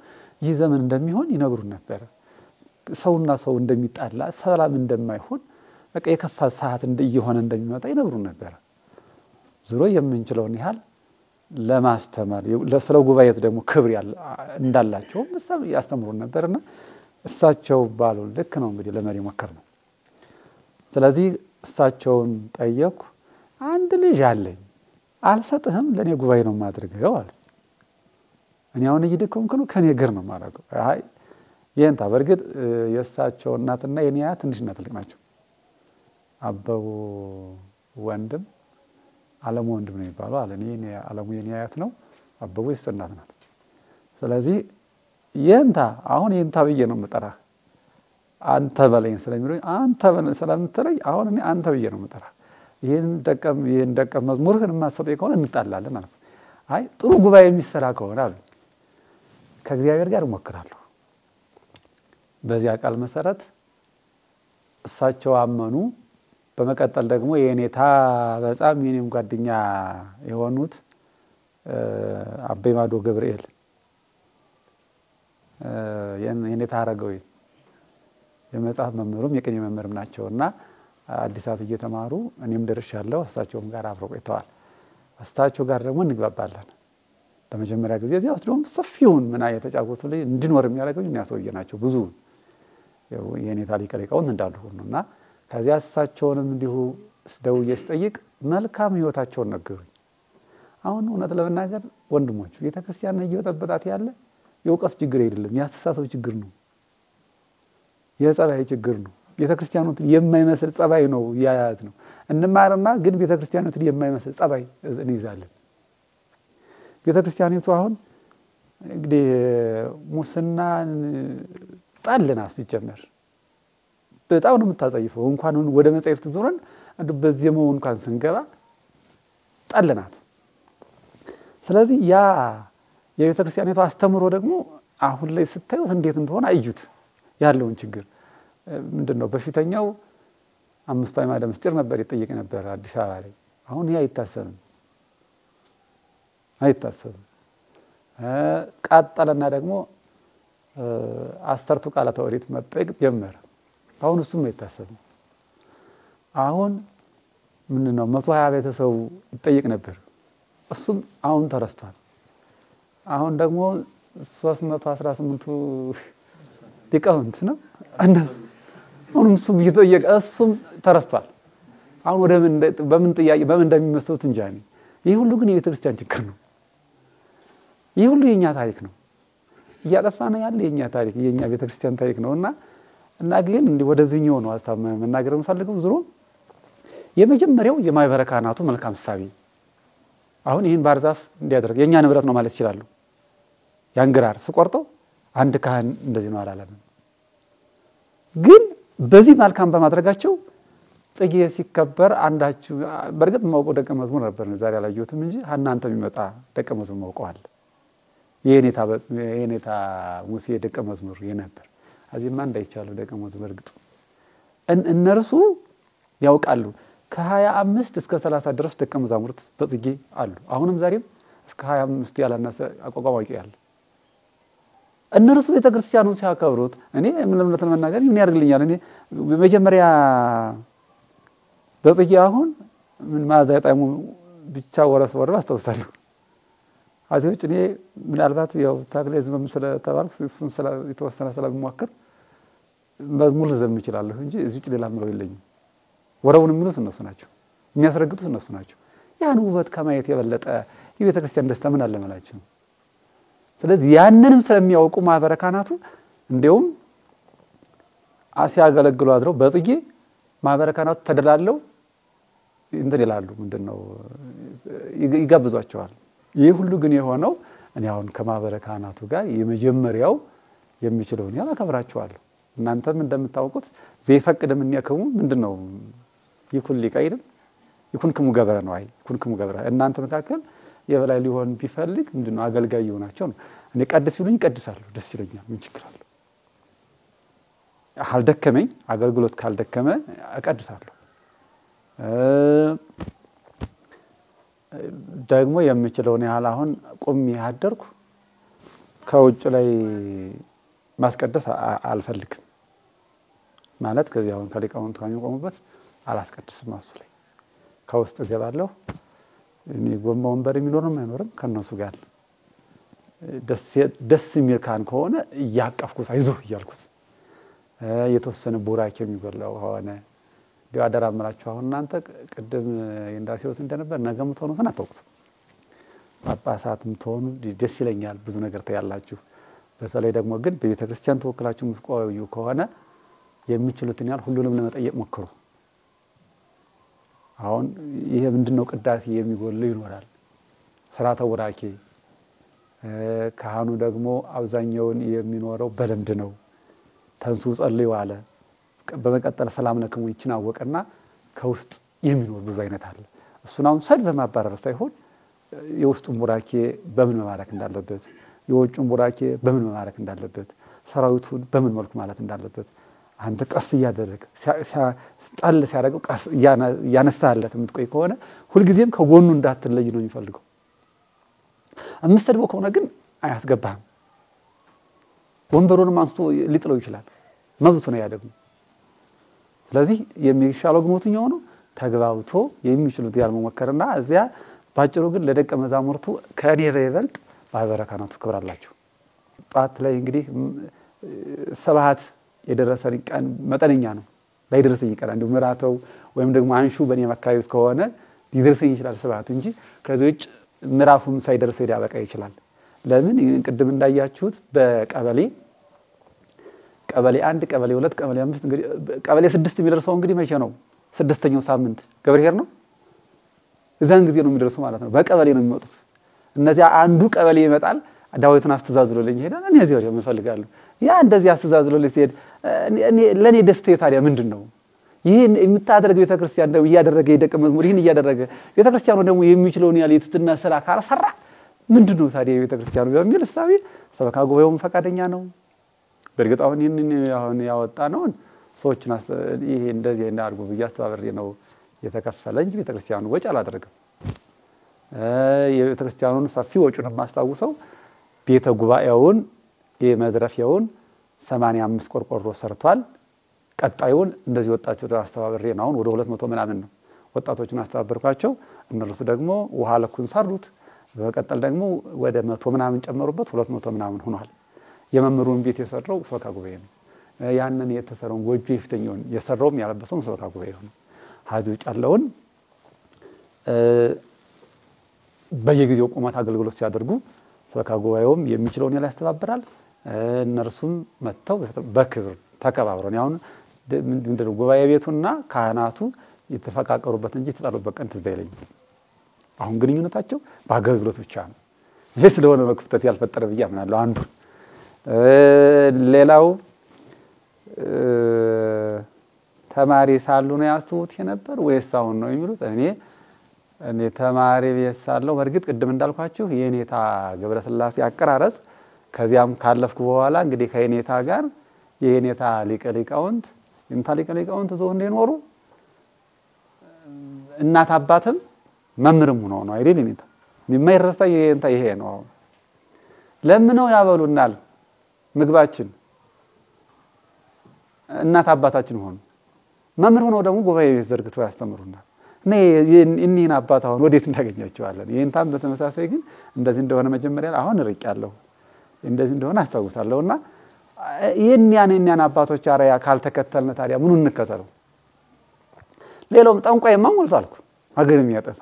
ይህ ዘመን እንደሚሆን ይነግሩን ነበር። ሰውና ሰው እንደሚጣላ ሰላም እንደማይሆን በቃ የከፋ ሰዓት እየሆነ እንደሚመጣ ይነግሩን ነበር። ዙሮ የምንችለውን ያህል ለማስተማር ለስለ ጉባኤት ደግሞ ክብር እንዳላቸው ያስተምሩን ነበርና እሳቸው ባሉ ልክ ነው እንግዲህ ለመሪ ሞከር ነው። ስለዚህ እሳቸውን ጠየቁ። አንድ ልጅ አለኝ አልሰጥህም፣ ለኔ ጉባኤ ነው ማድረገው አለ። እኔ አሁን እየደከምኩ ነው፣ ከኔ ግር ነው ማረገው። አይ የእንታ በርግጥ የእሳቸው እናትና የኔ አያት ትንሽና ትልቅ ናቸው። አበቡ ወንድም አለሙ ወንድም ነው የሚባለው አለ። እኔ አለሙ የኔ አያት ነው፣ አበቡ የእሱ እናት ናት። ስለዚህ የእንታ አሁን የእንታ ብዬ ነው የምጠራህ አንተ በለኝ ስለሚሉኝ አንተ ስለምትለኝ አሁን እኔ አንተ ብዬ ነው የምጠራህ። ይሄን ደቀ መዝሙርህን የማትሰጠኝ ከሆነ እንጣላለን አልኩት። አይ ጥሩ ጉባኤ የሚሰራ ከሆነ አሉ ከእግዚአብሔር ጋር እሞክራለሁ። በዚያ ቃል መሰረት እሳቸው አመኑ። በመቀጠል ደግሞ የኔታ በጣም የኔም ጓደኛ የሆኑት አቤ ማዶ ገብርኤል የኔታ አረጋዊ የመጽሐፍ መምህሩም የቅኔ መምህርም ናቸውና አዲሳት እየተማሩ እኔም ደርሻለሁ። እሳቸውም ጋር አብረው ቆይተዋል። እሳቸው ጋር ደግሞ እንግባባለን። በመጀመሪያ ጊዜ እዚያ ውስጥ ደግሞ ሰፊውን ምና የተጫወቱ ላይ እንድኖር የሚያደርገው እኛ ሰውዬ ናቸው። ብዙ የኔታ ሊቀ ሊቃውንት እንዳሉ ሆኖና ከዚያ እሳቸውንም እንዲሁ ደውዬ ስጠይቅ መልካም ህይወታቸውን ነገሩኝ። አሁን እውነት ለመናገር ወንድሞች ቤተክርስቲያን እየበጠበጣት ያለ የእውቀት ችግር አይደለም፣ የአስተሳሰብ ችግር ነው፣ የጸባይ ችግር ነው። ቤተክርስቲያኑን የማይመስል ጸባይ ነው ያያት ነው። እንማርና ግን ቤተክርስቲያኑን የማይመስል ጸባይ እንይዛለን። ቤተክርስቲያኒቱ አሁን እንግዲህ ሙስና ጣልና ሲጀመር በጣም ነው የምታጸይፈው። እንኳን ወደ መጻሕፍት ዞረን በዚህመው እንኳን ስንገባ ጣልናት። ስለዚህ ያ የቤተክርስቲያኒቱ አስተምሮ ደግሞ አሁን ላይ ስታዩት እንዴት እንደሆነ አዩት ያለውን ችግር ምንድነው? በፊተኛው 5 አዕማደ ምስጢር ነበር ይጠየቅ ነበር አዲስ አበባ ላይ። አሁን ይሄ አይታሰብም። ቀጠለና ደግሞ 10ቱ ቃላተ ኦሪት መጠየቅ ጀመረ። አሁን እሱም አይታሰብም። አሁን ምንድነው 120 ቤተሰቡ ይጠየቅ ነበር፣ እሱም አሁን ተረስቷል። አሁን ደግሞ 318ቱ ሊቃውንት ነው እነሱ አሁንም እሱም እየጠየቀ እሱም ተረስቷል። አሁን ወደ በምን ጥያቄ በምን እንደሚመስሉት እንጃ። ይህ ሁሉ ግን የቤተክርስቲያን ችግር ነው። ይህ ሁሉ የኛ ታሪክ ነው። እያጠፋን ያለ የኛ ታሪክ የኛ ቤተክርስቲያን ታሪክ እና ግን እንዲህ ወደዚህኛው ነው ሐሳብ መናገር የምፈልገው። ዝሮ የመጀመሪያው የማይበረ ካህናቱ መልካም ሐሳቢ አሁን ይሄን ባርዛፍ እንዲያደርግ የኛ ንብረት ነው ማለት ይችላል። ያንግራር ስቆርጠው አንድ ካህን እንደዚህ ነው አላለም። ግን በዚህ መልካም በማድረጋቸው ጽጌ ሲከበር አንዳችሁ በርግጥ ማውቀው ደቀ መዝሙር ነበር ዛሬ አላየሁትም እንጂ እናንተ የሚመጣ ደቀ መዝሙር ማውቀዋል። የኔታ ሙሴ ደቀ መዝሙር የነበር አዚህማ እንዳይቻለው ደቀ መዝሙር እርግጥ እነርሱ ያውቃሉ። ከ25 እስከ 30 ድረስ ደቀ መዛሙርት በጽጌ አሉ። አሁንም ዛሬም እስከ 25 ያላነሰ አቋቋማቂ ያለ እነርሱ ቤተክርስቲያኑን ሲያከብሩት እኔ ምንም ለተመናገር ምን ያደርግልኛል? እኔ በመጀመሪያ በጽጌ አሁን ምን ማዛጣሙ ብቻ ወራስ አስተውሳለሁ። አዚዎች እኔ ምናልባት ያው ታግለዝም ስለተባልኩ እሱን የተወሰነ ስለምሞክር መዝሙር ዘም ይችላል እንጂ እዚህ ሌላ ምለው የለኝም። ወራውን የሚሉት እነሱ ናቸው፣ የሚያስረግጡት እነሱ ናቸው። ያን ውበት ከማየት የበለጠ የቤተክርስቲያን ደስታ ምን አለ ማለት ነው። ስለዚህ ያንንም ስለሚያውቁ ማህበረ ካህናቱ እንደውም ሲያገለግሉ አድረው በጽጌ ማህበረ ካህናቱ ተደላለው እንትን ይላሉ። ምንድነው ይጋብዟቸዋል። ይሄ ሁሉ ግን የሆነው እኔ አሁን ከማህበረ ካህናቱ ጋር የመጀመሪያው የሚችለውን ያከብራቸዋለሁ። እናንተም እንደምታውቁት ዘይፈቅድም እንያከሙ ምንድነው ይኩን ሊቃይድም ይኩንክሙ ገብረ ነው። አይ ይኩንክሙ ገብረ እናንተ መካከል የበላይ ሊሆን ቢፈልግ ምንድነው አገልጋይ ይሆናቸው ነው። እኔ ቀድስ ቢሉኝ ቀድሳለሁ፣ ደስ ይለኛል። ምን ችግር አለ? አልደከመኝ አገልግሎት ካልደከመ እቀድሳለሁ። ደግሞ የምችለውን ያህል አሁን ቆሜ ያደርኩ ከውጭ ላይ ማስቀደስ አልፈልግም ማለት ከዚህ አሁን ከሊቃውንቱ ከሚቆሙበት አላስቀድስም። ማሱ ላይ ከውስጥ ገባለሁ። እኔ ጎማ ወንበር የሚኖርም አይኖርም ከነሱ ጋር ደስ የሚል ካህን ከሆነ እያቀፍኩት አይዞህ እያልኩት የተወሰነ ቡራኬ የሚጎላው ሆነ ዲያደራ አመራችሁ። አሁን እናንተ ቅድም እንዳሲውት እንደነበር ነገም ተሆነን አታውቁት። ጳጳሳትም ትሆኑ ደስ ይለኛል። ብዙ ነገር ታያላችሁ። በተለይ ደግሞ ግን በቤተ ክርስቲያን ተወክላችሁ የምትቆዩ ከሆነ የሚችሉትን ያህል ሁሉንም ለመጠየቅ ሞክሩ። አሁን ይሄ ምንድነው ቅዳሴ የሚጎል ይኖራል። ሥርዓተ ቡራኬ ካህኑ ደግሞ አብዛኛውን የሚኖረው በልምድ ነው። ተንሱ ጸልዩ አለ። በመቀጠል ሰላም ለክሙ ይችን አወቀና ከውስጥ የሚኖር ብዙ አይነት አለ። እሱን አሁን ሰድ በማባረር ሳይሆን የውስጡን ቡራኬ በምን መባረክ እንዳለበት፣ የውጭውን ቡራኬ በምን መባረክ እንዳለበት፣ ሰራዊቱን በምን መልኩ ማለት እንዳለበት አንተ ቀስ እያደረገ ጣል ሲያደርገው ቀስ ያነሳለት የምትቆይ ከሆነ ሁልጊዜም ከጎኑ እንዳትለይ ነው የሚፈልገው። የምትሰድበው ከሆነ ግን አያስገባህም። ወንበሩንም አንስቶ ሊጥለው ይችላል። መብቱ ነው ያደግሞ። ስለዚህ የሚሻለው ግን ወትኛው ነው ተግባብቶ የሚችሉት ያል መመከርና እዚያ ባጭሩ ግን ለደቀ መዛሙርቱ ከኔ ይበልጥ ባበረካናቱ ክብር አላቸው። ጧት ላይ እንግዲህ ሰባሃት የደረሰን ቀን መጠነኛ ነው ላይደርሰኝ ይቀራል። እንደው ምራተው ወይም ደግሞ አንሹ በኔ መካይ ከሆነ ሊደርሰኝ ይችላል ሰባሃት እንጂ ከዚህ ውጭ ምራፉም ሳይደርስ ሊያበቃ ይችላል። ለምን ቅድም እንዳያችሁት በቀበሌ 1 ቀበሌ 2 ቀበሌ 5 እንግዲህ ቀበሌ 6 የሚደርሰው እንግዲህ መቼ ነው? 6ኛው ሳምንት ገብርኄር ነው። እዛን ጊዜ ነው የሚደርሱ ማለት ነው። በቀበሌ ነው የሚወጡት። እነዚያ አንዱ ቀበሌ ይመጣል ዳዊትን አስተዛዝሎልኝ ሄዳል። እኔ እዚህ ወዲያው እፈልጋለሁ። ያ እንደዚህ አስተዛዝሎልኝ ሲሄድ ለኔ ደስታዬ ታዲያ ምንድነው? ይሄን የምታደርግ ቤተክርስቲያን ነው ያደረገ የደቀ መዝሙር ይሄን ያደረገ ቤተክርስቲያኑ ደግሞ የሚችለውን ያለ የትትና ስራ ካልሰራ ምንድነው ታዲያ ቤተክርስቲያኑ በሚል ሐሳቢ ሰበካ ጉባኤውም ፈቃደኛ ነው። በእርግጥ አሁን ይሄን ያወጣ ነው ሰዎችን ይሄ እንደዚህ እንዳርጉ በያስተባበሬ ነው የተከፈለ እንጂ ቤተክርስቲያኑ ወጪ አላደረገም። የቤተክርስቲያኑን ሰፊ ወጪውን ማስታውሰው ቤተ ጉባኤውን የመዝረፊያውን 85 ቆርቆሮ ሰርቷል። ቀጣዩን እንደዚህ ወጣቸው አስተባበሬ ነው አሁን ወደ 200 ምናምን ነው ወጣቶችን አስተባበርኳቸው። እነርሱ ደግሞ ውሃ ለኩን ሰሩት። በቀጠል ደግሞ ወደ 100 ምናምን ጨመሩበት 200 ምናምን ሆኗል። የመምሩን ቤት የሰራው ሰበካ ጉባኤ ነው። ያንን የተሰራውን ጎጆ ይፍተኛውን የሰራውም ያለበሰው ሰበካ ጉባኤ ነው። ሀዚው ጫለውን በየጊዜው ቁመት አገልግሎት ሲያደርጉ ሰበካ ጉባኤውም የሚችለውን ያስተባብራል። እነርሱም መጥተው በክብር ተከባብረው ያውን ምንድነው ጉባኤ ቤቱና ካህናቱ የተፈቃቀሩበት እንጂ ተጣሉበት ቀን ትዝ አይለኝም። አሁን ግንኙነታቸው በአገልግሎት ብቻ ነው። ይሄ ስለሆነ ነው ክፍተት ያልፈጠረ ብዬ አምናለሁ። አንዱ ሌላው ተማሪ ሳሉ ነው ያስቡት የነበር ወይስ አሁን ነው የሚሉት? እኔ ተማሪ ቤት ሳለሁ በርግጥ ቅድም እንዳልኳችሁ የኔታ ገብረስላሴ አቀራረጽ ከዚያም ካለፍኩ በኋላ እንግዲህ ከኔታ ጋር የኔታ ሊቀ ሊቃውንት ዘው እንደኖሩ እናት አባትም መምርም ነው አይደል? ኔታ የማይረሳ የኔታ ይሄ ነው። ለምነው ያበሉናል ምግባችን እናት አባታችን ሆኑ። መምር ሆነው ደግሞ ጉባኤ ቤት ዘርግተው ያስተምሩናል። እኔን አባት አሁን ወዴት እንዳገኛቸዋለን? ይሄንታም በተመሳሳይ ግን እንደዚህ እንደሆነ መጀመሪያ አሁን ርቄያለሁ እንደዚህ እንደሆነ አስተውሳለሁና የኛን አባቶች አሪያ ካልተከተልን ታዲያ ምኑን እንከተለው? ሌላውም ጠንቋይማ ሞልቷልኩ ሀገር የሚያጠፋ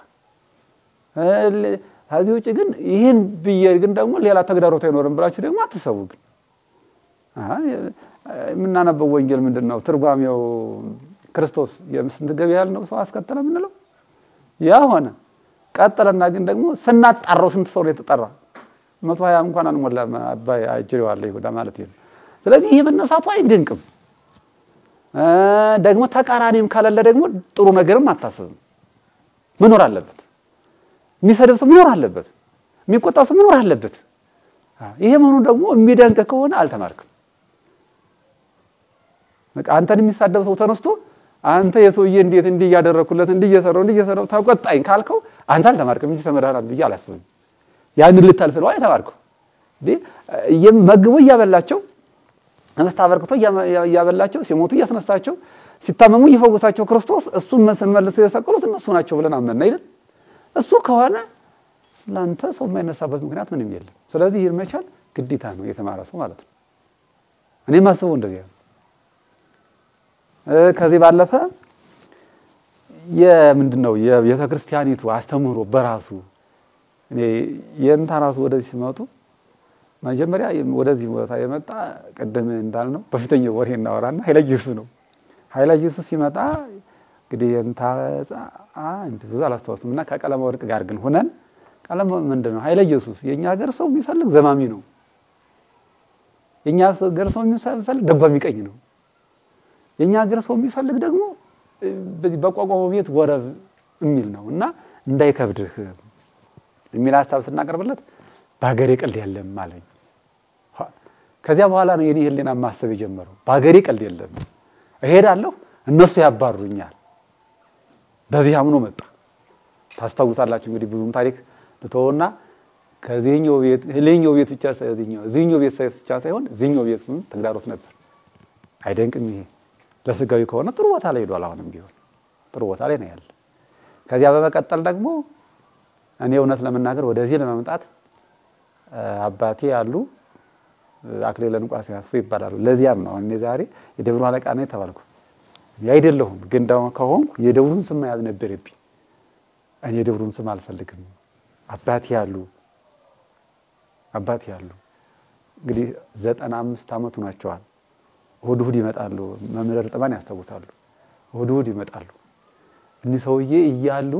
ከዚህ ውጭ ግን ይሄን ብዬ ግን ደግሞ ሌላ ተግዳሮት አይኖርም ብላችሁ ደግሞ አትሰቡ። ግን የምናነበው ወንጌል ምንድነው? ትርጓሜው ክርስቶስ የምስንት ገበያ ያልነው ሰው አስከተለ ምንለው ያ ሆነ ቀጠለና ግን ደግሞ ስናጣራው ስንት ሰው ነው የተጠራ? 120 እንኳን አንሞላም። አባይ አጅሪው አለ ይሁዳ ማለት ነው። ስለዚህ ይሄ በነሳቱ አይደንቅም። ደግሞ ተቃራኒም ካለለ ደግሞ ጥሩ ነገርም አታስብም። መኖር አለበት። የሚሰደብ ሰው መኖር አለበት። የሚቆጣ ሰው መኖር አለበት። ይሄ መሆኑ ደግሞ የሚደንቅ ከሆነ አልተማርክም። በቃ አንተን የሚሳደብ ሰው ተነስቶ አንተ የሰውዬ እንዴት እንዲያደረኩለት እንዲየሰራው ተቆጣኝ ካልከው አንተ አልተማርክም እንጂ ተመራራል ብዬ አላስብም። ያን ልታልፍ ነው አይተማርኩ መግቡ እያበላቸው አመስታበርክቶ እያበላቸው ሲሞቱ እያስነሳቸው ሲታመሙ ይፈውሳቸው ክርስቶስ እሱን መልሰው የሰቀሉት እነሱ ናቸው ብለን አመንና አይደል? እሱ ከሆነ ላንተ ሰው የማይነሳበት ምክንያት ምንም የለም። ስለዚህ ይሄን መቻል ግዴታ ነው የተማረ ሰው ማለት ነው። እኔ ማስበው እንደዚህ ነው። ከዚህ ባለፈ የምንድነው የቤተ ክርስቲያኒቱ አስተምሮ በራሱ እኔ የእንታ ራሱ ወደዚህ ሲመጡ መጀመሪያ ወደዚህ ቦታ የመጣ ቀደም እንዳልነው በፊተኛው ወሬ እናወራና ኃይለ ኢየሱስ ነው። ኃይለ ኢየሱስ ሲመጣ እንግዲህ እንታ አንተ ብዙ አላስተዋውስም እና ከቀለማ ወርቅ ጋር ግን ሆነን ቀለማ ምንድነው ኃይለ ኢየሱስ የኛ ሀገር ሰው የሚፈልግ ዘማሚ ነው። የኛ ሀገር ሰው የሚፈልግ ደባሚ ቀኝ ነው። የኛ ሀገር ሰው የሚፈልግ ደግሞ በቋቋሞ ቤት ወረብ የሚል ነውና እንዳይከብድህ የሚል ሐሳብ ስናቀርብለት በሀገሬ ቀልድ የለም ማለት ከዚያ በኋላ ነው የኔ ህሊና ማሰብ የጀመረው። በሀገሬ ቀልድ የለም እሄዳለሁ እነሱ ያባሩኛል። በዚህ አምኖ መጣ። ታስታውሳላችሁ እንግዲህ ብዙም ታሪክ ልተውና ከዚህኛው ቤት ህሊኛው ቤት ብቻ እዚህኛው ቤት ብቻ ሳይሆን እዚህኛው ቤት ተግዳሮት ነበር። አይደንቅም? ይሄ ለስጋዊ ከሆነ ጥሩ ቦታ ላይ ሄዷል። አሁንም ቢሆን ጥሩ ቦታ ላይ ነው ያለ። ከዚያ በመቀጠል ደግሞ እኔ እውነት ለመናገር ወደዚህ ለመምጣት አባቴ ያሉ አክሊለ ንቋስ ያስፉ ይባላሉ። ለዚያም ነው እኔ ዛሬ የደብሩ አለቃ ነኝ ተባልኩ። አይደለሁም ግን ደግሞ ከሆንኩ የደብሩን ስም መያዝ ነበረብኝ። እኔ የደብሩን ስም አልፈልግም። አባቴ ያሉ እንግዲህ 95 ዓመቱ ናቸዋል። እሑድ ይመጣሉ። መምህር ጥማን ያስታውሳሉ። እሑድ ይመጣሉ። እኒህ ሰውዬ እያሉ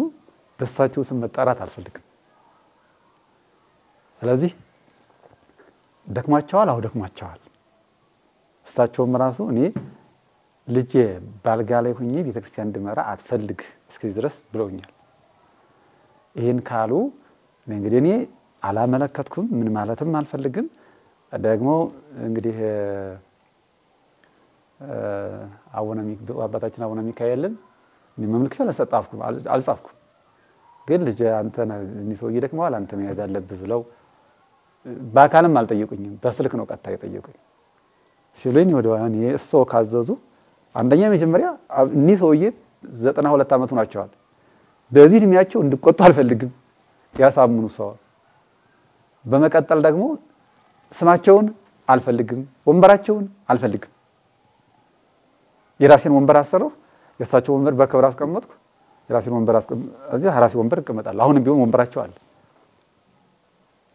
በእሳቸው ስም መጣራት አልፈልግም። ስለዚህ ደክሟቸዋል። ደክሟቸዋል። እሳቸውም ራሱ እኔ ልጄ ባልጋ ላይ ሆኜ ቤተክርስቲያን እንድመራ አትፈልግ እስከዚህ ድረስ ብለውኛል። ይሄን ካሉ እንግዲህ እኔ አላመለከትኩም። ምን ማለትም አልፈልግም። ደግሞ እንግዲህ አባታችን አቡነ ሚካኤልን መምልክቻ ለሰጣፍኩም አልጻፍኩም። ግን ልጄ አንተ እኔ ሰው ይደክመዋል አንተ መያዝ አለብህ ብለው በአካልም አልጠየቁኝም። በስልክ ነው ቀጥታ የጠየቁኝ። ሲሉኝ ወደዋን እሱ ካዘዙ አንደኛ መጀመሪያ እኔ ሰውዬ 92 ዓመቱ ናቸዋል። በዚህ እድሜያቸው እንድቆጡ አልፈልግም። ያሳምኑ ሰው። በመቀጠል ደግሞ ስማቸውን አልፈልግም። ወንበራቸውን አልፈልግም። የራሴን ወንበር አሰረው። የእሳቸው ወንበር በክብር አስቀመጥኩ። የራሴን ወንበር እዚህ ራሴ ወንበር እቀመጣለሁ። አሁንም ቢሆን ወንበራቸው አለ።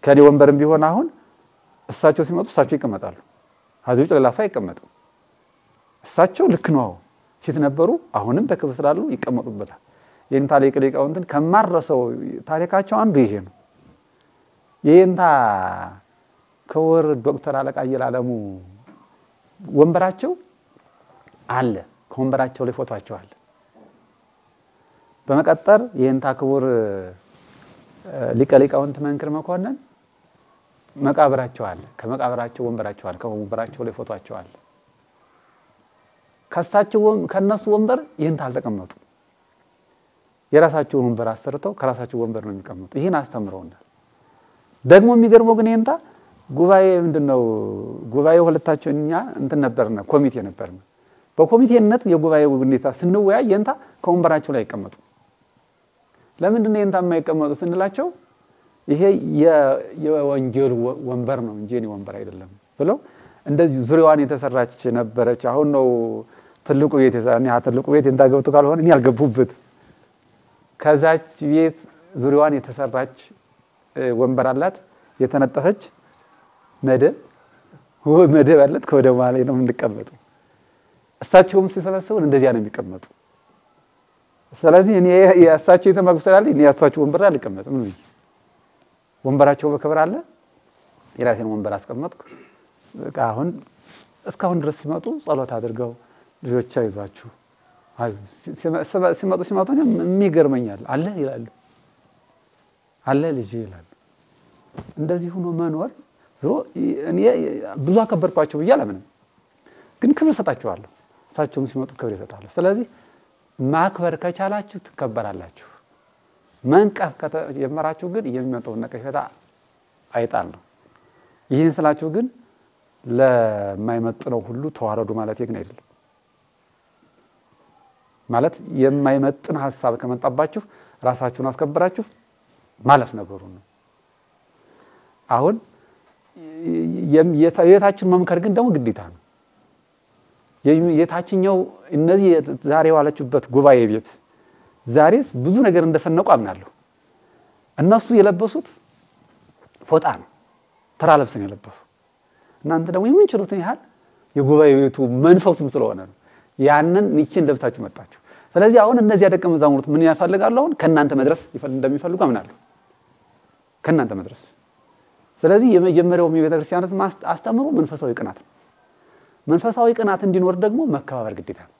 ከኔ ወንበርም ቢሆን አሁን እሳቸው ሲመጡ እሳቸው ይቀመጣሉ። አዚው ጨለላ ሰው አይቀመጥም። እሳቸው ልክ ነው ፊት ነበሩ። አሁንም በክብር ስላሉ ይቀመጡበታል። የእንታ ሊቃውንትን ከማረሰው ታሪካቸው አንዱ ይሄ ነው። የእንታ ክቡር ዶክተር አለቃ አየለዓለሙ ወንበራቸው አለ። ከወንበራቸው ላይ ፎቶአቸው አለ። በመቀጠል የእንታ ክቡር ሊቃውንት መንክር መኮንን መቃብራቸው አለ። ከመቃብራቸው ወንበራቸው አለ። ከወንበራቸው ላይ ፎቶአቸው አለ። ከነሱ ወንበር ይህን አልተቀመጡ። የራሳቸውን ወንበር አሰርተው ከራሳቸው ወንበር ነው የሚቀመጡ። ይሄን አስተምረውናል። ደግሞ የሚገርመው ግን ይንታ ጉባኤ ምንድነው ጉባኤው ሁለታቸው እኛ እንትን ነበርና ኮሚቴ ነበርና በኮሚቴነት የጉባኤው ሁኔታ ስንወያይ ይንታ ከወንበራቸው ላይ ይቀመጡ። ለምንድን ነው ይንታ የማይቀመጡ ስንላቸው ይሄ የወንጌል ወንበር ነው እንጂ የኔ ወንበር አይደለም ብለው እንደዚህ ዙሪያዋን የተሰራች ነበረች። አሁን ነው ትልቁ ቤት የዛኔ ትልቁ ቤት እንዳገብቱ ካልሆነ እኔ አልገቡበት። ከዛች ቤት ዙሪያዋን የተሰራች ወንበር አላት። የተነጠፈች መደብ አላት። ከወደው ማለት ነው የምንቀመጠው። እሳቸውም ሲሰበሰቡ እንደዚያ ነው የሚቀመጡ። ስለዚህ እኔ ያሳቸው የተማጉሰላል እኔ ያሳቸው ወንበር ላይ አልቀመጥም ነው። ወንበራቸው በክብር አለ። የራሴን ወንበር አስቀመጥኩ። በቃ አሁን እስካሁን ድረስ ሲመጡ ጸሎት አድርገው ልጆች አይዟችሁ ሲመጡ የሚገርመኛል አለ ይላሉ። አለ ልጅ ይላሉ። እንደዚህ ሆኖ መኖር ዝሮ እኔ ብዙ አከበርኳቸው ብዬ አላምንም። ግን ክብር ሰጣቸዋለሁ። እሳቸውም ሲመጡ ክብር ይሰጣሉ። ስለዚህ ማክበር ከቻላችሁ ትከበራላችሁ። መንቀፍ ከተጀመራችሁ ግን የሚመጣው ነቀፌታ አይጣል ነው። ይህን ስላችሁ ግን ለማይመጥነው ሁሉ ተዋረዱ ማለት ግን አይደለም። ማለት የማይመጥን ሐሳብ ከመጣባችሁ ራሳችሁን አስከብራችሁ ማለፍ ነገሩ ነው። አሁን የታችሁን መምከር ግን ደግሞ ግዴታ ነው። የታችኛው እነዚህ ዛሬ ዋለችበት ጉባኤ ቤት ዛሬስ ብዙ ነገር እንደሰነቁ አምናለሁ። እነሱ የለበሱት ፎጣ ነው፣ ተራ ልብስ ነው የለበሱ። እናንተ ደግሞ የምንችሉትን ያህል የጉባኤ ቤቱ መንፈሱም ስለሆነ ነው ያንን ይችን ለብሳችሁ መጣችሁ። ስለዚህ አሁን እነዚህ ደቀ መዛሙርት ምን ያፈልጋሉ? አሁን ከናንተ መድረስ እንደሚፈልጉ አምናለሁ፣ ከናንተ መድረስ። ስለዚህ የመጀመሪያው የቤተክርስቲያንስ አስተምሮ መንፈሳዊ ቅናት ነው። መንፈሳዊ ቅናት እንዲኖር ደግሞ መከባበር ግዴታ ነው።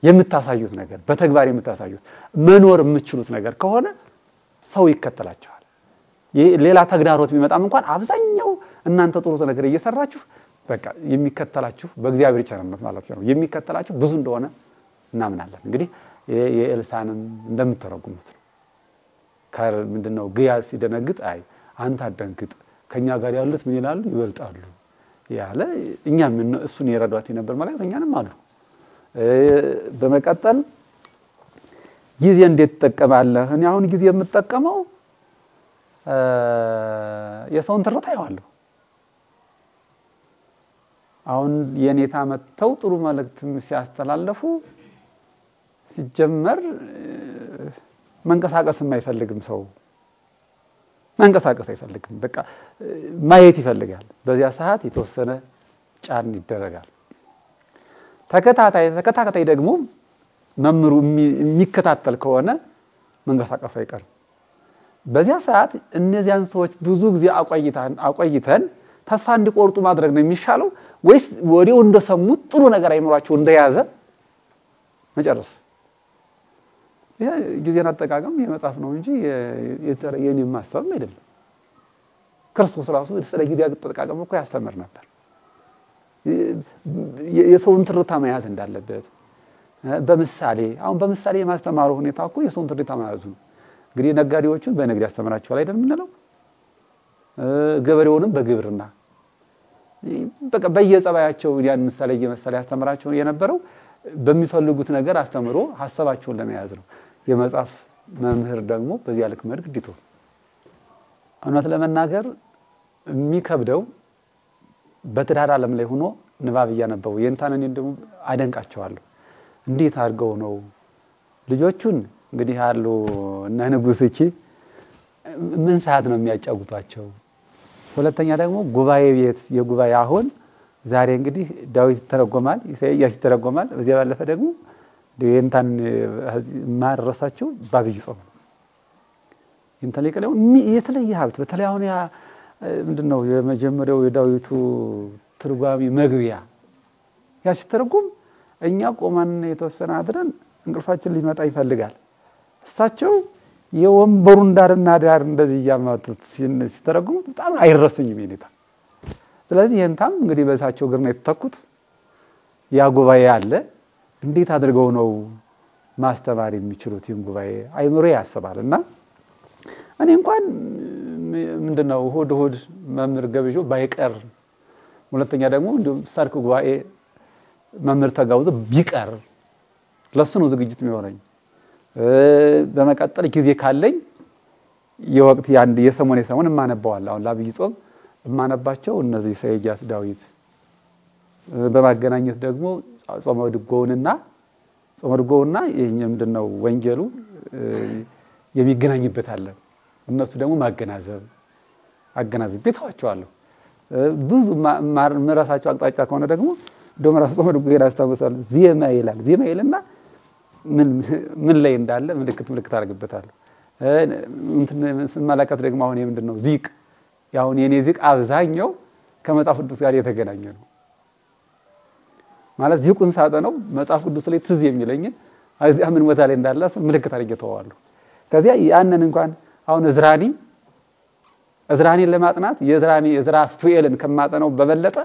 የምታሳዩት ነገር በተግባር የምታሳዩት መኖር የምትችሉት ነገር ከሆነ ሰው ይከተላችኋል። ሌላ ተግዳሮት ቢመጣም እንኳን አብዛኛው እናንተ ጥሩ ነገር እየሰራችሁ በቃ የሚከተላችሁ በእግዚአብሔር ቸርነት ማለት ነው የሚከተላችሁ ብዙ እንደሆነ እናምናለን። እንግዲህ የኤልሳንም እንደምትተረጉሙት ነው። ምንድነው ግያዝ ሲደነግጥ አይ አንተ አደንግጥ ከኛ ጋር ያሉት ምን ይላሉ ይበልጣሉ ያለ እኛም እሱን ይረዷት ነበር ማለት እኛንም አሉ። በመቀጠል ጊዜ እንዴት ተጠቀማለህ? እኔ አሁን ጊዜ የምጠቀመው የሰውን ትርታ ያዋለሁ። አሁን የኔታ መተው ጥሩ መልእክት ሲያስተላልፉ ሲጀመር መንቀሳቀስ የማይፈልግም ሰው መንቀሳቀስ አይፈልግም። በቃ ማየት ይፈልጋል። በዚያ ሰዓት የተወሰነ ጫን ይደረጋል። ተከታታይ ደግሞ መምሩ የሚከታተል ከሆነ መንቀሳቀስ አይቀርም። በዚያ ሰዓት እነዚያን ሰዎች ብዙ ጊዜ አቆይተን ተስፋ እንዲቆርጡ ማድረግ ነው የሚሻለው ወይስ ወዲያው እንደሰሙት ጥሩ ነገር አይምሯቸው እንደያዘ መጨረስ? ይሄ ጊዜን አጠቃቀም የመጣፍ ነው እንጂ የኔ ማስተዋል አይደለም። ክርስቶስ ራሱ ስለ ጊዜ አጠቃቀም እኮ ያስተምር ነበር። የሰውን ትርታ መያዝ እንዳለበት በምሳሌ አሁን በምሳሌ የማስተማሩ ሁኔታ እኮ የሰውን ትርታ መያዙ ነው። እንግዲህ ነጋዴዎቹን በንግድ ያስተምራቸዋል አይደል የምንለው? ገበሬውንም በግብርና በቃ በየጸባያቸው ያን ምሳሌ እየመሰለ ያስተምራቸው የነበረው በሚፈልጉት ነገር አስተምሮ ሐሳባቸውን ለመያዝ ነው። የመጽሐፍ መምህር ደግሞ በዚያ ልክ መድግ ዲቶ እውነት ለመናገር የሚከብደው በትዳር ዓለም ላይ ሆኖ ንባብ እያነበቡ የእንታንን እንደም አደንቃቸዋለሁ። እንዴት አድርገው ነው ልጆቹን እንግዲህ ያሉ እና ንጉስኪ ምን ሰዓት ነው የሚያጫውቷቸው? ሁለተኛ ደግሞ ጉባኤ ቤት የጉባኤ አሁን ዛሬ እንግዲህ ዳዊት ተረጎማል፣ ኢሳይያስ ተረጎማል። በዚያ ባለፈ ደግሞ የእንታን ማረሳቸው ባብይ ጾም እንተለቀለው የተለየ ሀብት በተለይ አሁን ያ ምንድነው የመጀመሪያው የዳዊቱ ትርጓሚ መግቢያ ያ ሲተረጎም እኛ ቆማን የተወሰነ አድረን እንቅልፋችን ሊመጣ ይፈልጋል። እሳቸው የወንበሩን ዳርና ዳር እንደዚህ ያማጡት ሲተረጉሙ በጣም አይረሱኝም ይኔታ። ስለዚህ እንታም እንግዲህ በሳቸው ግርና የተተኩት ያ ጉባኤ አለ እንዴት አድርገው ነው ማስተማር የሚችሉት? ይህን ጉባኤ አይምሮ ያስባልና እኔ እንኳን ምንድነው ሆድ መምህር ገብጆ ባይቀር ሁለተኛ ደግሞ እንደም ሰርክ ጉባኤ መምህር ተጋውዞ ቢቀር ለሱ ነው ዝግጅት የሚሆነኝ። በመቀጠል ጊዜ ካለኝ የወቅት ያንድ የሰሞን ማነባዋለሁ። አሁን ለአብይ ጾም ማነባቸው እነዚህ ኢሳይያስ ዳዊት በማገናኘት ደግሞ ጾመ ድጓውና ይሄኛ ምንድነው ወንጌሉ የሚገናኝበት አለ። እነሱ ደግሞ ማገናዘብ ቤታቸዋለሁ። ብዙ መራሳቸው አቅጣጫ ከሆነ ደግሞ ዶመራስ ጾመ ድጓ ያስተምራል። ዜማ ይላልና ምን ላይ እንዳለ ምልክት አድርግበታለሁ። እንትን ስመለከት ደግሞ አሁን ምንድነው ዚቅ ያው የኔ ዚቅ አብዛኛው ከመጽሐፍ ቅዱስ ጋር የተገናኘ ነው ማለት ዚቁን ሳጠነው መጽሐፍ ቅዱስ ላይ ትዝ የሚለኝ እዚያ ምን ቦታ ላይ እንዳለ ምልክት አድርጌተዋለሁ። ከዚያ ያንን እንኳን አሁን እዝራኒን ለማጥናት የዝራ ስቱኤልን ከማጠነው በበለጠ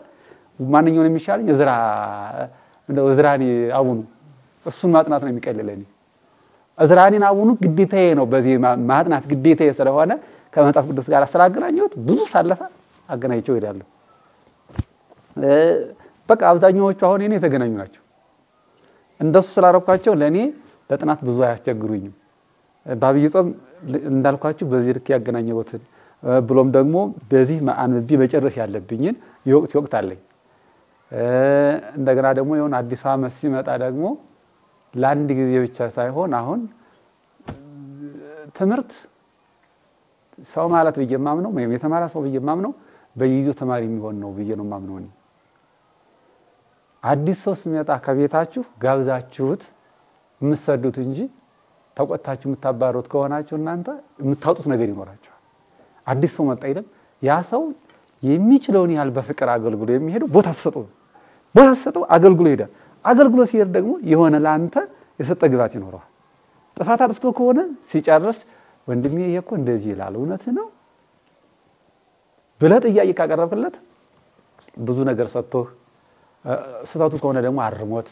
ማንኛውን የሚሻለኝ እዝራኒ አቡኑ እሱን ማጥናት ነው የሚቀልለኝ። እዝራኒን አቡኑ ግዴታዬ ነው። በዚህ ማጥናት ግዴታዬ ስለሆነ ከመጽሐፍ ቅዱስ ጋር አስተላግናኘሁት ብዙ ሳለፈ አገናኝቸው ይላል። በቃ አብዛኛዎቹ አሁን እኔ የተገናኙ ናቸው። እንደሱ ስላረኳቸው ለኔ ለጥናት ብዙ አያስቸግሩኝም። በአብይ ጾም እንዳልኳችሁ በዚህ ልክ ያገናኘሁት ብሎም ደግሞ በዚህ አንብቤ መጨረስ ያለብኝን የወቅት አለኝ። እንደገና ደግሞ የሆነ አዲስ ዓመት ሲመጣ ደግሞ ለአንድ ጊዜ ብቻ ሳይሆን አሁን ትምህርት ሰው ማለት በየማምነው ወይም የተማረ ሰው በየማምነው በየጊዜው ተማሪ የሚሆን ነው ብዬ ነው ማምነው እኔ። አዲስ ሰው ሲመጣ ከቤታችሁ ጋብዛችሁት የምትሰዱት እንጂ ተቆጣችሁ የምታባሩት ከሆናችሁ እናንተ የምታውጡት ነገር ይኖራችኋል። አዲስ ሰው መጣ አይደል? ያ ሰው የሚችለውን ያህል በፍቅር አገልግሎ የሚሄደው ቦታ ተሰጠው አገልግሎ ይሄዳል። አገልግሎ ሲሄድ ደግሞ የሆነ ላንተ የሰጠ ግባት ይኖረዋል። ጥፋት አጥፍቶ ከሆነ ሲጨርስ ወንድሜ ይሄ እኮ እንደዚህ ይላል እውነት ነው ብለህ ጥያቄ ካቀረብክለት ብዙ ነገር ሰጥቶ ስህተቱ ከሆነ ደግሞ አርሞት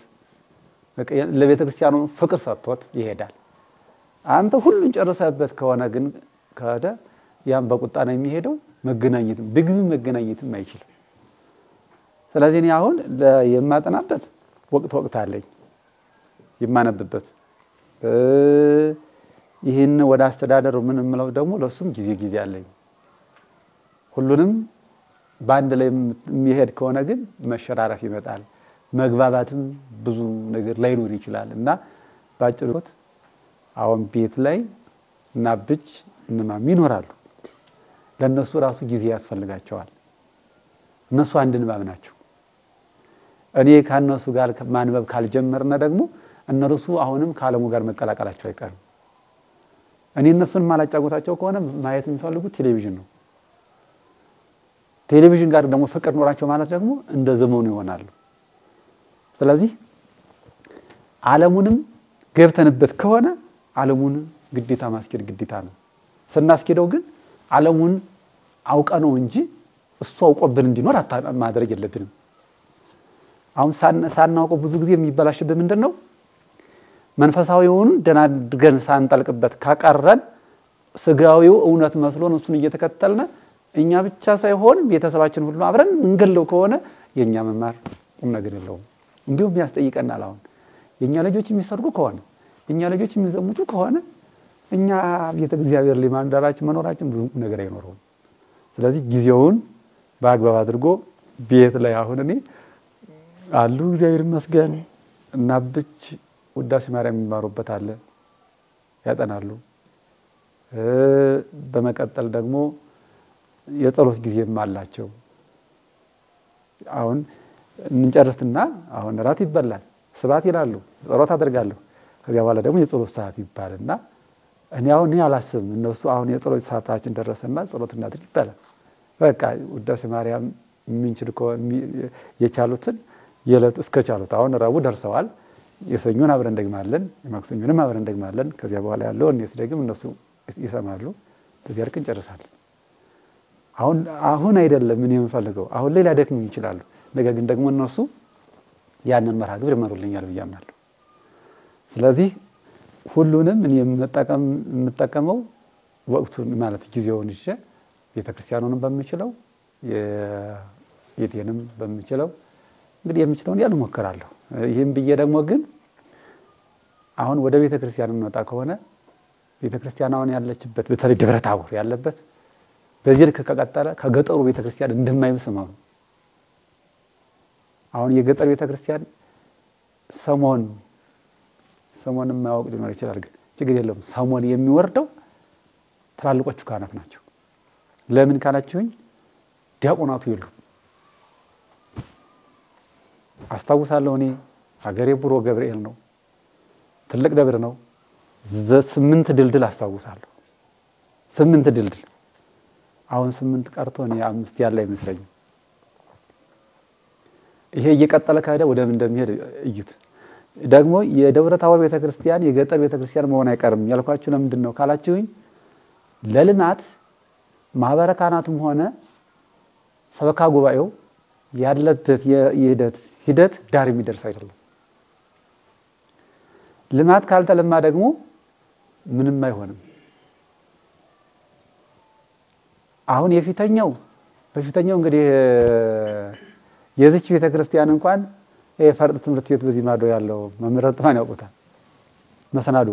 ለቤተ ክርስቲያኑ ፍቅር ሰጥቶት ይሄዳል። አንተ ሁሉን ጨርሰህበት ከሆነ ግን ካደ ያን በቁጣ ነው የሚሄደው። መገናኘትም አይችልም። ስለዚህ እኔ አሁን የማጠናበት ወቅት አለኝ የማነብበት ይሄን ወደ አስተዳደሩ ምን ምለው ደግሞ ለሱም ጊዜ አለኝ። ሁሉንም ባንድ ላይ የሚሄድ ከሆነ ግን መሸራረፍ ይመጣል። መግባባትም ብዙ ነገር ላይኖር ይችላል እና ባጭሩት አሁን ቤት ላይ እና ብቻ እንማም ይኖራሉ። ለነሱ ራሱ ጊዜ ያስፈልጋቸዋል። እነሱ አንድ ንባብ ናቸው። እኔ ከነሱ ጋር ማንበብ ካልጀመርነ ደግሞ እነርሱ አሁንም ካለሙ ጋር መቀላቀላቸው አይቀርም። እኔ እነሱን ማላጫወታቸው ከሆነ ማየት የሚፈልጉት ቴሌቪዥን ነው። ቴሌቪዥን ጋር ደግሞ ፍቅር ኖራቸው ማለት ደግሞ እንደ ዘመኑ ይሆናሉ። ስለዚህ ዓለሙንም ገብተንበት ከሆነ ዓለሙን ግዴታ ማስኬድ ግዴታ ነው። ስናስኬደው ግን ዓለሙን አውቀ ነው እንጂ እሱ አውቆብን እንዲኖር ማድረግ የለብንም። አሁን ሳናውቀው ብዙ ጊዜ የሚበላሽበት ምንድነው? መንፈሳዊውን ደናድገን ሳንጠልቅበት ካቀረን ስጋዊው እውነት መስሎን እሱን እየተከተልን እኛ ብቻ ሳይሆን ቤተሰባችን ሁሉ አብረን እንገለው ከሆነ የኛ መማር ነገር የለውም። እንዲሁም ያስጠይቀናል። አሁን የኛ ልጆች የሚሰርጉ ከሆነ የኛ ልጆች የሚዘሙቱ ከሆነ እኛ ቤተ እግዚአብሔር ሊማንዳራችን መኖራችን ብዙ ነገር አይኖርም። ስለዚህ ጊዜውን በአግባብ አድርጎ ቤት ላይ አሁን እኔ አሉ እግዚአብሔር ይመስገን እና ብቻ ውዳሴ ማርያም የሚማሩበት አለ ያጠናሉ። በመቀጠል ደግሞ የጸሎት ጊዜም አላቸው። አሁን እንጨርስና አሁን ራት ይበላል ስባት ይላሉ ጸሎት አደርጋለሁ። ከዚያ በኋላ ደግሞ የጸሎት ሰዓት ይባልና እኔ አላስብም እነሱ አሁን የጸሎት ሰዓታችን ደረሰና ጸሎት እናድርግ ይባላል። በቃ ውዳሴ ማርያም ምንችል የቻሉትን የለት እስከቻሉት አሁን ረቡዕ ደርሰዋል። የሰኞን አብረን ደግማለን የማክሰኞንም አብረን ደግማለን። ከዚያ በኋላ ያለው እነሱ ደግሞ እነሱ ይሰማሉ። ከዚያ ልክ እንጨርሳለን። አሁን አይደለም ምን የምፈልገው አሁን ላይ ሊያደክሙ ይችላሉ። ነገር ግን ደግሞ እነሱ ያንን መርሃ ግብር ይመሩልኛል ብዬ አምናለሁ። ስለዚህ ሁሉንም እኔ የምጠቀመው ወቅቱን ማለት ጊዜውን ይዤ ቤተክርስቲያኑንም በሚችለው የቴንም በሚችለው እንግዲህ የምችለውን ያሉ ሞከራለሁ። ይሄን ብዬ ደግሞ ግን አሁን ወደ ቤተክርስቲያን እንወጣ ከሆነ ቤተክርስቲያናውን ያለችበት በተለይ ደብረ ታቦር ያለበት በዚህ ልክ ከቀጠለ ከገጠሩ ቤተክርስቲያን እንደማይመስመው አሁን የገጠር ቤተክርስቲያን ሰሞን ማወቅ ሊኖር ይችላል። ግን ችግር የለውም። ሰሞን የሚወርደው ትላልቆቹ ካህናት ናቸው። ለምን ካላችሁኝ ዲያቆናቱ የሉም። አስታውሳለሁ እኔ ሀገሬ ቡሮ ገብርኤል ነው ትልቅ ደብር ነው። 8 ድልድል አስታውሳለሁ 8 ድልድል አሁን 8 ቀርቶ ነው 5 ያለ አይመስለኝም። ይሄ እየቀጠለ ካደ ወደ ምን እንደሚሄድ እዩት። ደግሞ የደብረ ታቦር ቤተክርስቲያን የገጠር ቤተክርስቲያን መሆን አይቀርም ያልኳችሁ ለምንድን ነው ካላችሁኝ ለልማት ማህበረ ካህናቱም ሆነ ሰበካ ጉባኤው ያለበት ሂደት ዳር የሚደርስ አይደለም። ልማት ካልተለማ ደግሞ ምንም አይሆንም። አሁን በፊተኛው እንግዲህ የዚች ቤተክርስቲያን እንኳን ፈርጥ ትምህርት ቤት በዚህ ማዶ ያለው መምህራን ጥማን ያውቁታል። መሰናዶ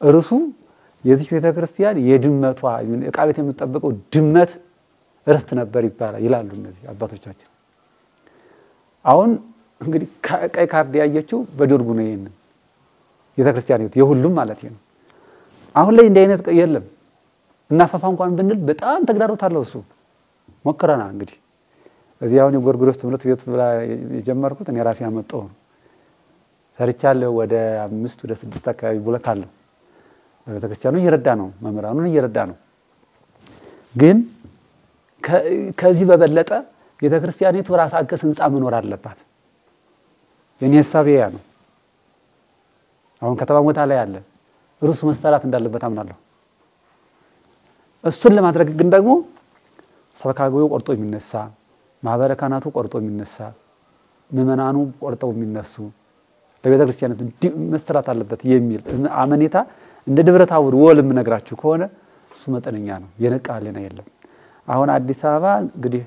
እርሱ የዚች ቤተክርስቲያን የድመቷ ዕቃ ቤት የምትጠብቀው ድመት ርስት ነበር ይላሉ እነዚህ አባቶቻችን። አሁን እንግዲህ ቀይ ካርድ ያየችው በደርጉ ነው። ይሄን ቤተክርስቲያን የሁሉም ማለት ነው። አሁን ላይ እንደ አይነት የለም። እና ሰፋ እንኳን ብንል በጣም ተግዳሮት አለው እሱ ሞክረና እንግዲህ እዚያውን የጎርጎሮስ ትምህርት ቤት ብላ የጀመርኩት እኔ ራሴ ያመጣው ሰርቻለሁ ወደ 5 ወደ 6 አካባቢ ብሎክ አለው በቤተክርስቲያኑ እየረዳ ነው መምህራኑን እየረዳ ነው ግን ከዚህ በበለጠ ቤተክርስቲያኒቱ ራስ አገዝ ህንጻ መኖር አለባት የኔ ሐሳብ ያ ነው አሁን ከተማ ቦታ ላይ አለ ሩስ መስተራት እንዳለበት አምናለሁ እሱን ለማድረግ ግን ደግሞ ሰበካጉው ቆርጦ የሚነሳ ማህበረ ካህናቱ ቆርጦ የሚነሳ ምእመናኑ ቆርጠው የሚነሱ ለቤተክርስቲያኒቱ መስተራት አለበት የሚል አመኔታ እንደ ደብረ ታቦር ወልም ነግራችሁ ከሆነ እሱ መጠነኛ ነው የነቃለና የለም አሁን አዲስ አበባ እንግዲህ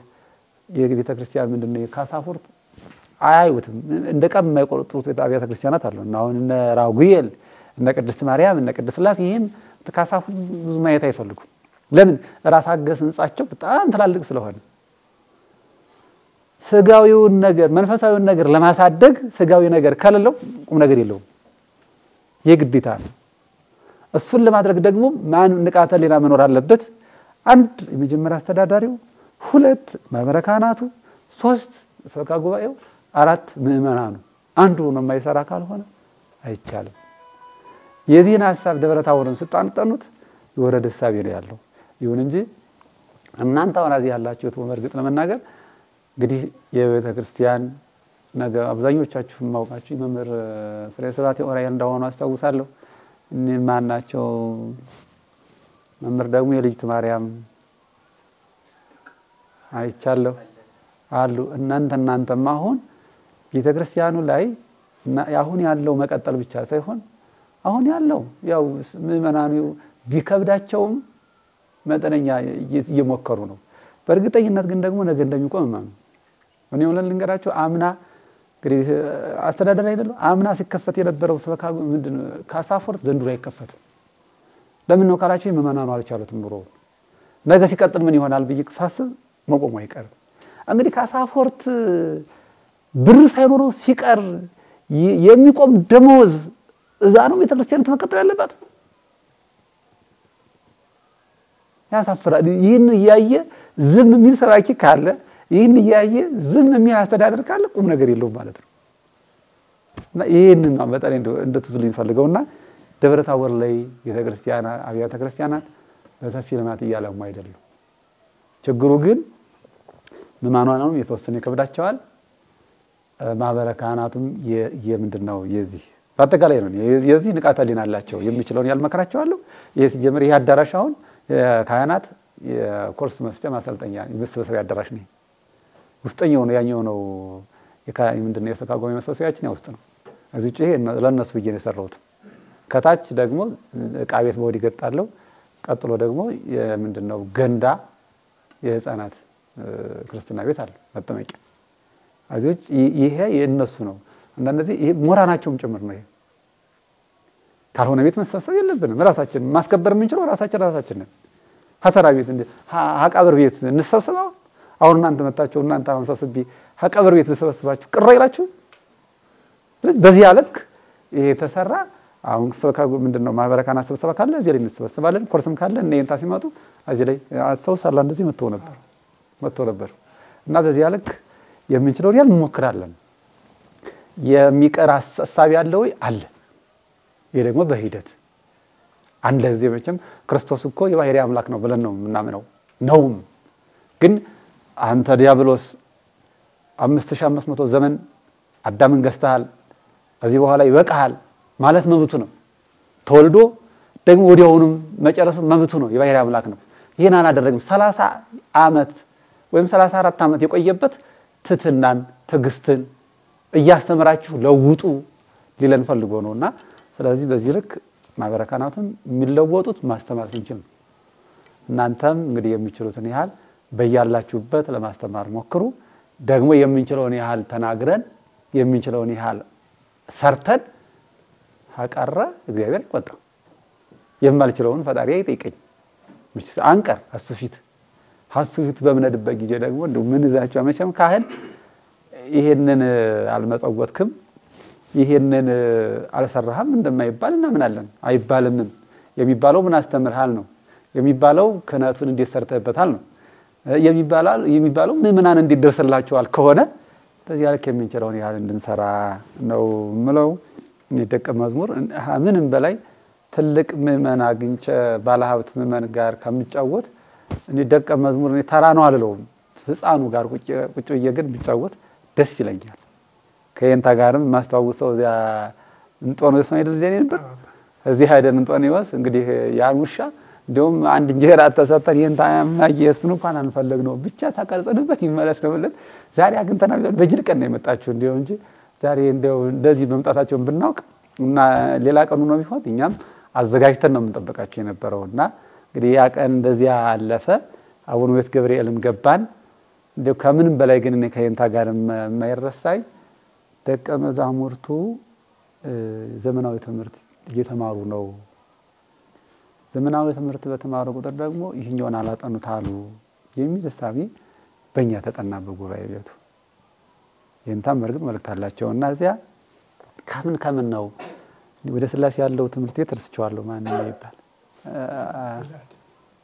የቤተክርስቲያን ምንድነው ካሳፎርት አያዩትም እንደቀም የማይቆርጡት ቤተክርስቲያናት አሉ እና አሁን እነ ራጉኤል እነ ቅድስት ማርያም እነ ቅድስት ስላሴ ይሄን ካሳፎርት ብዙ ማየት አይፈልጉም ለምን ራስ አገዝ ህንጻቸው በጣም ትላልቅ ስለሆነ ስጋዊውን ነገር መንፈሳዊውን ነገር ለማሳደግ ስጋዊ ነገር ከሌለው ቁም ነገር የለውም የግዴታ ነው እሱን ለማድረግ ደግሞ ማን ንቃተ ሌላ መኖር አለበት አንድ የመጀመሪያ አስተዳዳሪው 2 ማህበረ ካህናቱ 3 ሰበካ ጉባኤው 4 ምእመናኑ አንዱ ነው የማይሰራ ካልሆነ አይቻልም የዚህን ሐሳብ ደብረ ታቦርን ስጣንጠኑት የወረደ ሐሳብ ነው ይሁን እንጂ እናንተ ወራዚ ያላችሁት በመርግጥ ለመናገር እንግዲህ የቤተክርስቲያን ነገር አብዛኞቻችሁ ማውቃችሁ መምህር ፍሬሰባት ኦራይ እንደሆነ አስተውሳለሁ ማናቸው መምህር ደግሞ የልጅ ማርያም አይቻለሁ አሉ እናንተም አሁን ቤተክርስቲያኑ ላይ አሁን ያለው መቀጠል ብቻ ሳይሆን አሁን ያለው ያው ምእመናኑ ቢከብዳቸውም መጠነኛ እየሞከሩ ነው በእርግጠኝነት ግን ደግሞ ነገ እንደሚቆም ማም እኔ ወለን ልንገራቸው አምና እንግዲህ አስተዳደር አይደለም አምና ሲከፈት የነበረው ሰበካ ምንድነው ካሳፎርት ዘንድሮ አይከፈትም ለምን ነው ካላችሁ ምእመናኑ አልቻሉትም ኑሮ ነገ ሲቀጥል ምን ይሆናል ብዬ ሳስብ መቆሙ አይቀርም እንግዲህ ካሳፎርት ብር ሳይኖር ሲቀር የሚቆም ደሞዝ እዛ ነው ቤተክርስቲያን ተመቀጠል ያለባት ያሳፍራል ይህን ያየ ዝም የሚል ሰባኪ ካለ ይህን ያየ ዝም የሚል አስተዳደር ካለ ቁም ነገር የለውም ማለት ነው እና ይሄንን ነው በጣም እንደተዝሉ ይፈልገውና ደብረ ታቦር ላይ ቤተክርስቲያን አብያተ ክርስቲያናት በሰፊ ልማት እያለሙ አይደለም ችግሩ ግን ምእመናኑም የተወሰነ ይከብዳቸዋል ማህበረ ካህናቱም የምንድነው የዚህ በአጠቃላይ ነው የዚህ ንቃተ ህሊና አላቸው የሚችለውን ያልመከራቸዋለሁ ይሄ ሲጀምር ይሄ አዳራሽ አሁን ካህናት የኮርስ መስጫ ማሰልጠኛ የመሰብሰቢያ አዳራሽ ነው ውስጠኛው ነው ያኛው ነው ምንድነው የሰካጎሚ መሰብሰቢያችን ያው ውስጥ ነው እዚህ እጪ ለነሱ ብዬ ነው የሰራሁት ከታች ደግሞ ዕቃ ቤት በወዲ ገጣለው ቀጥሎ ደግሞ ምንድነው ገንዳ የህፃናት ክርስትና ቤት አለ መጠመቂያ አዚዎች ይሄ የነሱ ነው እና እነዚህ ይሄ ሞራናቸውም ጭምር ነው ይሄ ካልሆነ ቤት መሰብሰብ የለብንም ራሳችን ማስከበር የምንችለው ራሳችን ነን ሀተራ ቤት እንደ ሀቃብር ቤት እንሰብሰባው አሁን እናንተ መጣችሁ እናንተ አመሳስቢ ሀቃብር ቤት ተሰብስባችሁ ቅር አይላችሁ በዚህ አለክ ይሄ ተሰራ አሁን ሰበካ ምንድነው ማህበረ ካህናት ስብሰባ ካለ እዚህ ላይ እንሰበስባለን ኮርስም ካለ እነንታ ሲመጡ እዚህ ላይ አስተውሳላ እንደዚህ መጥተው ነበር እና በዚህ አለክ የምንችለው ያል እንሞክራለን የሚቀር ሐሳብ ያለው አለ ይሄ ደግሞ በሂደት አንድ ለዚህ መቼም ክርስቶስ እኮ የባህሪ አምላክ ነው ብለን ነው ምናምነው ነውም ግን አንተ ዲያብሎስ 5500 ዘመን አዳምን ገዝተሃል እዚህ በኋላ ይበቃሃል ማለት መብቱ ነው ተወልዶ ደግሞ ወዲያውንም መጨረስ መብቱ ነው የባህሪ አምላክ ነው ይሄን አላደረግም 30 አመት ወይም 34 አመት የቆየበት ትትናን ትግስትን እያስተምራችሁ ለውጡ ሊለን ፈልጎ ነውና ስለዚህ በዚህ ልክ ማህበረ ካህናቱን የሚለወጡት ማስተማር እንችል እናንተም እንግዲህ የሚችሉትን ያህል በያላችሁበት ለማስተማር ሞክሩ ደግሞ የምንችለውን ያህል ተናግረን የምንችለውን ያህል ሰርተን ሀቀረ እግዚአብሔር ቆጣ የማልችለውን ፈጣሪ አይጠይቀኝ ምንስ አንቀር አስፊት በመነድበት ጊዜ ደግሞ እንደው ምን ይዛችሁ መቼም ካህን ይሄንን አልመጣወትክም ይሄንን አልሰራህም እንደማይባል እናምናለን አይባልም የሚባለው ምን አስተምርሃል ነው የሚባለው ክህነቱን እንዴት ሰርተህበታል ነው የሚባለው ምእመናን እንዴት ደርሰላቸዋል ከሆነ በዚህ ያልክ የምንችለውን ያህል እንድንሰራ ነው ምለው ደቀ መዝሙር ምንም በላይ ትልቅ ምእመን አግኝቼ ባለሀብት ምእመን ጋር ከምጫወት እኔ ደቀ መዝሙር እኔ ተራ ነው አልለውም ህፃኑ ጋር ቁጭ ብዬ ግን ብጫወት ደስ ይለኛል ከየንታ ጋርም ማስተዋወሰው እዚያ እንጦንዮስ ነው አይደል ነበር እዚህ አይደል እንጦንዮስ እንግዲህ ያን ውሻ እንደውም አንድ እንጀራ ተሰጠን የንታ ማየስኑ እንኳን አንፈልግ ነው ብቻ ታቀርጸንበት ይመለስ ነው ብለን ዛሬ አግንተና በጅል ቀን ነው የመጣችሁ እንደው እንጂ ዛሬ እንደው እንደዚህ መምጣታቸውን ብናውቅ እና ሌላ ቀኑ ነው ቢሆን እኛም አዘጋጅተን ነው የምንጠብቃቸው የነበረውና እንግዲህ ያ ቀን እንደዚህ አለፈ አቡነ ወይስ ገብርኤልም ገባን እንደው ከምንም በላይ ግን እኔ ከየንታ ጋር የማይረሳይ ደቀ መዛሙርቱ ዘመናዊ ትምህርት እየተማሩ ነው ዘመናዊ ትምህርት በተማሩ ቁጥር ደግሞ ይህኛውን አላጠኑታሉ የሚል ሐሳቢ በእኛ ተጠና በጉባኤ ቤቱ የንታም በርግጥ መልእክት አላቸውና እዚያ ከምን ነው ወደ ስላሴ ያለው ትምህርት ቤት ተርስቻለሁ ማን ነው ይባል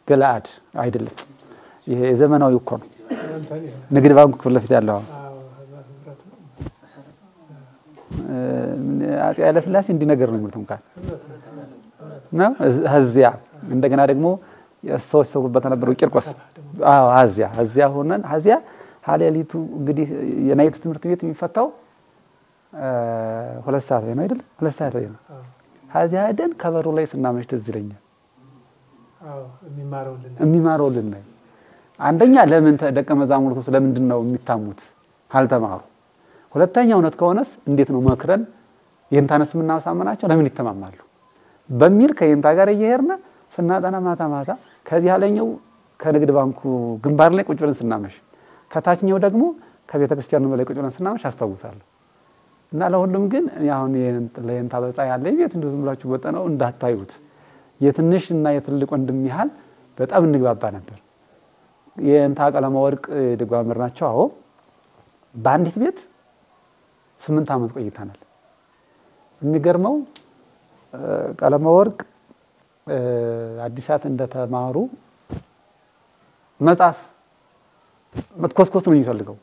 ገላድ አይደለም ይሄ ዘመናዊ እኮ ነው ንግድ ባንክ ክፍል ለፊት ያለው አፄ ኃይለ ሥላሴ እንዲህ ነገር ነው የሚሉት እንኳን ነው እዚያ እንደገና ደግሞ ያስተወሰቡበት ነበር ቂርቆስ እዚያ ሆነን እዚያ ሀሌሊቱ እንግዲህ የናይት ትምህርት ቤት የሚፈታው 2 ሰዓት ነው አይደል 2 ሰዓት ነው እዚያ አይደል ከበሩ ላይ ስናመሽ ትዝ ይለኛል የሚማረውልን አንደኛ ለምን ደቀ መዛሙርቱ ስለምንድን ነው የሚታሙት አልተማሩ ሁለተኛ እውነት ከሆነስ እንዴት ነው መክረን የንታነስ ምናሳመናቸው ለምን ይተማማሉ በሚል ከየንታ ጋር እየሄርና ስናጠና ማታ ከዚህ ያለኛው ከንግድ ባንኩ ግንባር ላይ ቁጭ ብለን ስናመሽ ከታችኛው ደግሞ ከቤተ ክርስቲያኑ በላይ ቁጭ ብለን ስናመሽ አስተውሳለሁ እና ለሁሉም ግን አሁን ለየንታ በጻ ያለ ቤት እንደው ዝም ብላችሁ ወጣነው እንዳታዩት የትንሽ እና የትልቅ ወንድም ይሃል በጣም እንግባባ ነበር የንታ ቀለማ ወርቅ ድጓምር ናቸው አዎ በአንዲት ቤት 8 አመት ቆይተናል የሚገርመው ቀለማ ወርቅ አዲሳት እንደተማሩ መጣፍ መትኮስኮስ ነው የሚፈልገው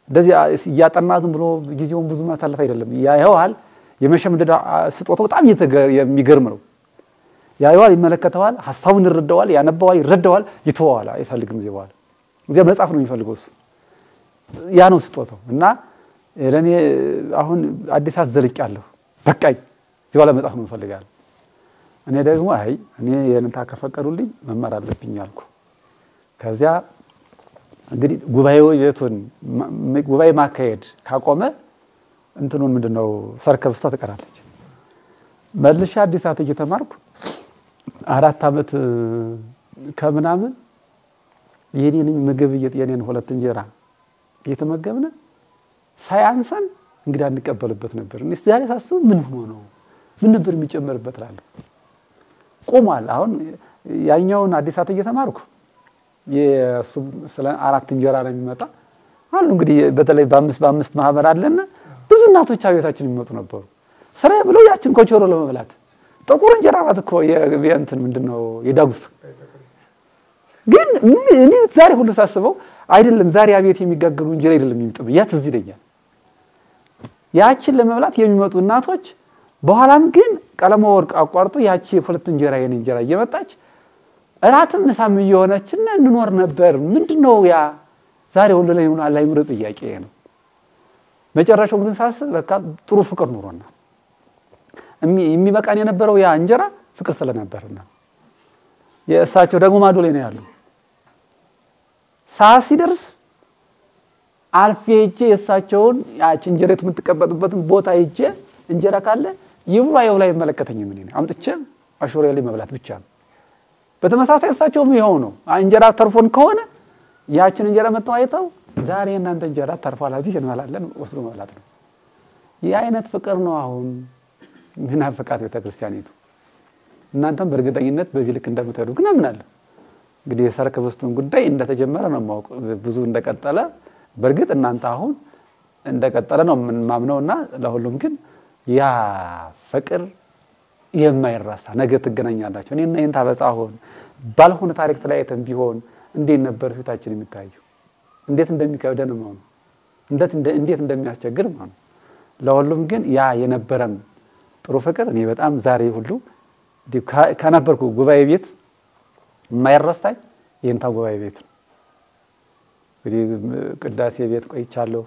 እንደዚህ ያጠናዝም ብሎ ጊዜውን ብዙ ማሳለፍ አይደለም ያየዋል የመሸምደዳ ስጦታው በጣም የሚገርም ነው ያየዋል ይመለከተዋል ሐሳቡን ይረዳዋል ያነባዋል ይረዳዋል ይተዋዋል አይፈልግም ዚባል እዚያ መጻፍ ነው የሚፈልገው እሱ ያ ነው ስጦታው እና ለኔ አሁን አዲሳት ዘልቂያለሁ በቃኝ ዚባል መጻፍ ነው ፈልጋለሁ እኔ ደግሞ እኔ የነንታ ከፈቀዱልኝ መማር አለብኝ አልኩ ከዚያ እንግዲህ ጉባኤው የቱን ጉባኤ ማካሄድ ካቆመ እንትኑን ምንድነው ሰርከብስቷ ተቀራለች መልሻ አዲሳት እየተማርኩ 4 አመት ከምናምን የኔን ምግብ የኔን ሁለት እንጀራ እየተመገብነ ሳያንሰን እንግዲህ አንቀበልበት ነበር እኔ ዛሬ ሳስብ ምን ሆኖ ነው ምን ነበር የሚጨመርበት ላለው ቆማል አሁን ያኛውን አዲሳት እየተማርኩ የሱ ስለ 4 እንጀራ ነው የሚመጣ አሉ እንግዲህ በተለይ በ5 ማህበር አለና ብዙ እናቶች አቤታችን የሚመጡ ነበሩ ስራ ብለው ያችን ኮቾሮ ለመብላት ጥቁር እንጀራ ማለት እኮ የእንትን ምንድነው የዳጉስ ግን እኔ ዛሬ ሁሉ ሳስበው አይደለም ዛሬ አቤት የሚጋገሩ እንጀራ አይደለም የሚጥም ያት እዚህ ደኛ ያችን ለመብላት የሚመጡ እናቶች በኋላም ግን ቀለማ ወርቅ አቋርጦ ያቺ ሁለት እንጀራ የኔ እንጀራ እየመጣች እራትም ምሳም እየሆነችና እንኖር ነበር ምንድነው ያ ዛሬ ሁሉ ላይ ሆነ አላይ ምረጥ ጥያቄ ነው መጨረሻው ግን ሳስብ በቃ ጥሩ ፍቅር ኑሮና የሚበቃን የነበረው ያ እንጀራ ፍቅር ስለነበርና የእሳቸው ደግሞ ማዶ ላይ ነው ያለው ሳሲ ደርስ አልፌጄ የእሳቸውን ያቺ እንጀራት የምትቀበጥበትን ቦታ ይጄ እንጀራ ካለ ይብላየው ላይ መለከተኝ ምን ነው አምጥቼ አሽሮ ላይ መብላት ብቻ ነው በተመሳሳይ እሳቸውም ይሄው ነው እንጀራ ተርፎን ከሆነ ያችን እንጀራ መጣው አይተው ዛሬ እናንተ እንጀራ ተርፏል አዚህ እንመላለን ወስዶ መብላት ነው ይህ አይነት ፍቅር ነው አሁን ምን አፈቃት ቤተክርስቲያኒቱ እናንተም በእርግጠኝነት በዚህ ልክ እንደምትሄዱ ግን አምናለሁ እንግዲህ የሰርከብስቱን ጉዳይ እንደተጀመረ ነው ማውቅ ብዙ እንደቀጠለ በእርግጥ እናንተ አሁን እንደቀጠለ ነው ማምነውና ለሁሉም ግን ያ ፍቅር የማይራሳ ነገ ትገናኛላችሁ እኔና እንታ በጻሁን ባልሆነ ታሪክ ተለያይተን ቢሆን እንዴት ነበር ፊታችን የሚታየው? እንዴት እንደሚከብደን ነው፣ እንዴት እንደሚያስቸግር ነው። ለሁሉም ግን ያ የነበረን ጥሩ ፍቅር እኔ በጣም ዛሬ ሁሉ ከነበርኩ ጉባኤ ቤት የማይረሳኝ የእንታ ጉባኤ ቤት ነው። እንግዲህ ቅዳሴ ቤት ቆይቻለሁ።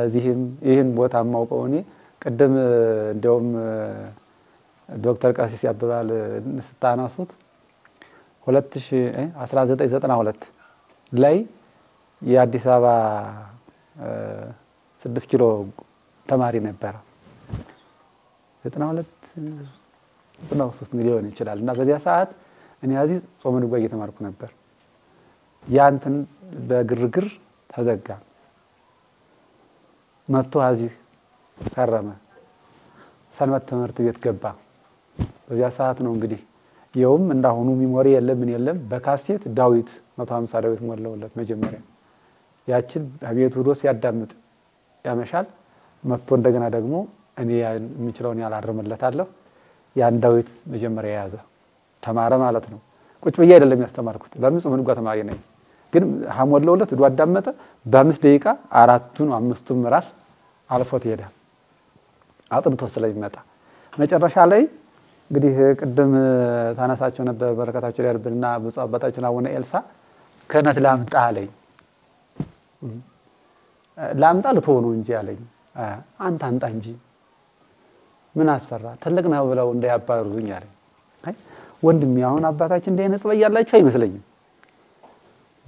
እዚህም ይህን ቦታ የማውቀው እኔ ቅድም እንደውም ዶክተር ቀሲስ ያበባል ስታነሱት 1992 ላይ የአዲስ አበባ 6 ኪሎ ተማሪ ነበረ። 93 ሊሆን ይችላል። እና በዚያ ሰዓት እኔ እዚህ ጾመ ድጓ እየተማርኩ ነበር። ያንተን በግርግር ተዘጋ። መጥቶ እዚህ ከረመ። ሰንበት ትምህርት ቤት ገባ። በዚያ ሰዓት ነው እንግዲህ ይኸውም እንዳሁኑ ሚሞሪ የለም ምን የለም፣ በካሴት ዳዊት 150 ዳዊት ሞላውለት መጀመሪያ። ያችን አቤቱ ሄዶ ሲያዳምጥ ያመሻል። መጥቶ እንደገና ደግሞ እኔ የምችለውን ያላርምለታለሁ። ያን ዳዊት መጀመሪያ ያዘ፣ ተማረ ማለት ነው። ቁጭ ብዬ አይደለም ያስተማርኩት፣ ለምን ጾመ ድጓ ተማሪ ነኝ። ግን ሐሞላውለት ሄዶ አዳመጠ። በ5 ደቂቃ 4ቱን 5ቱን ምዕራፍ አልፎት ይሄዳል፣ አጥንቶ ስለሚመጣ። መጨረሻ ላይ እንግዲህ ቅድም ታነሳቸው ነበር በረከታቸው ያርብና ብፁዕ አባታችን አቡነ ኤልሳ ክህነት ላምጣ አለኝ። ላምጣ ልትሆኑ እንጂ አለኝ። አንተ አምጣ እንጂ ምን አስፈራ፣ ትልቅ ነው ብለው እንዳያባሩኝ አለኝ። ወንድሜ አሁን አባታችን እንደነጽ በያላችሁ አይመስለኝም።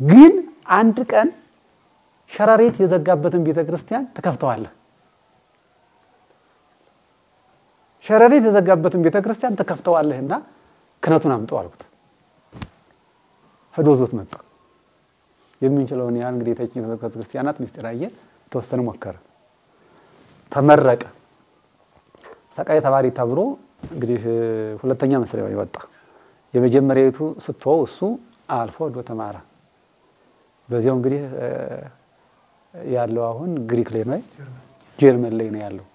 ግን አንድ ቀን ሸረሪት የዘጋበትን ቤተክርስቲያን ተከፍተዋለህ፣ ሸረሪት የዘጋበትን ቤተክርስቲያን ተከፍተዋለህና ክህነቱን አምጣው አልኩት። ሄዶ ዞት መጣ። የምንችለውን ያን እንግዲህ ተጭኝ ቤተክርስቲያናት ምስጢራየ ተወሰነ ሞከረ፣ ተመረቀ። ሰቃይ ተማሪ ተብሎ እንግዲህ ሁለተኛ መስሪያ ይወጣ። የመጀመሪያቱ ስትወው እሱ አልፎ ወደ ተማራ። በዚያው እንግዲህ ያለው አሁን ግሪክ ላይ ነው፣ ጀርመን ላይ ነው ያለው።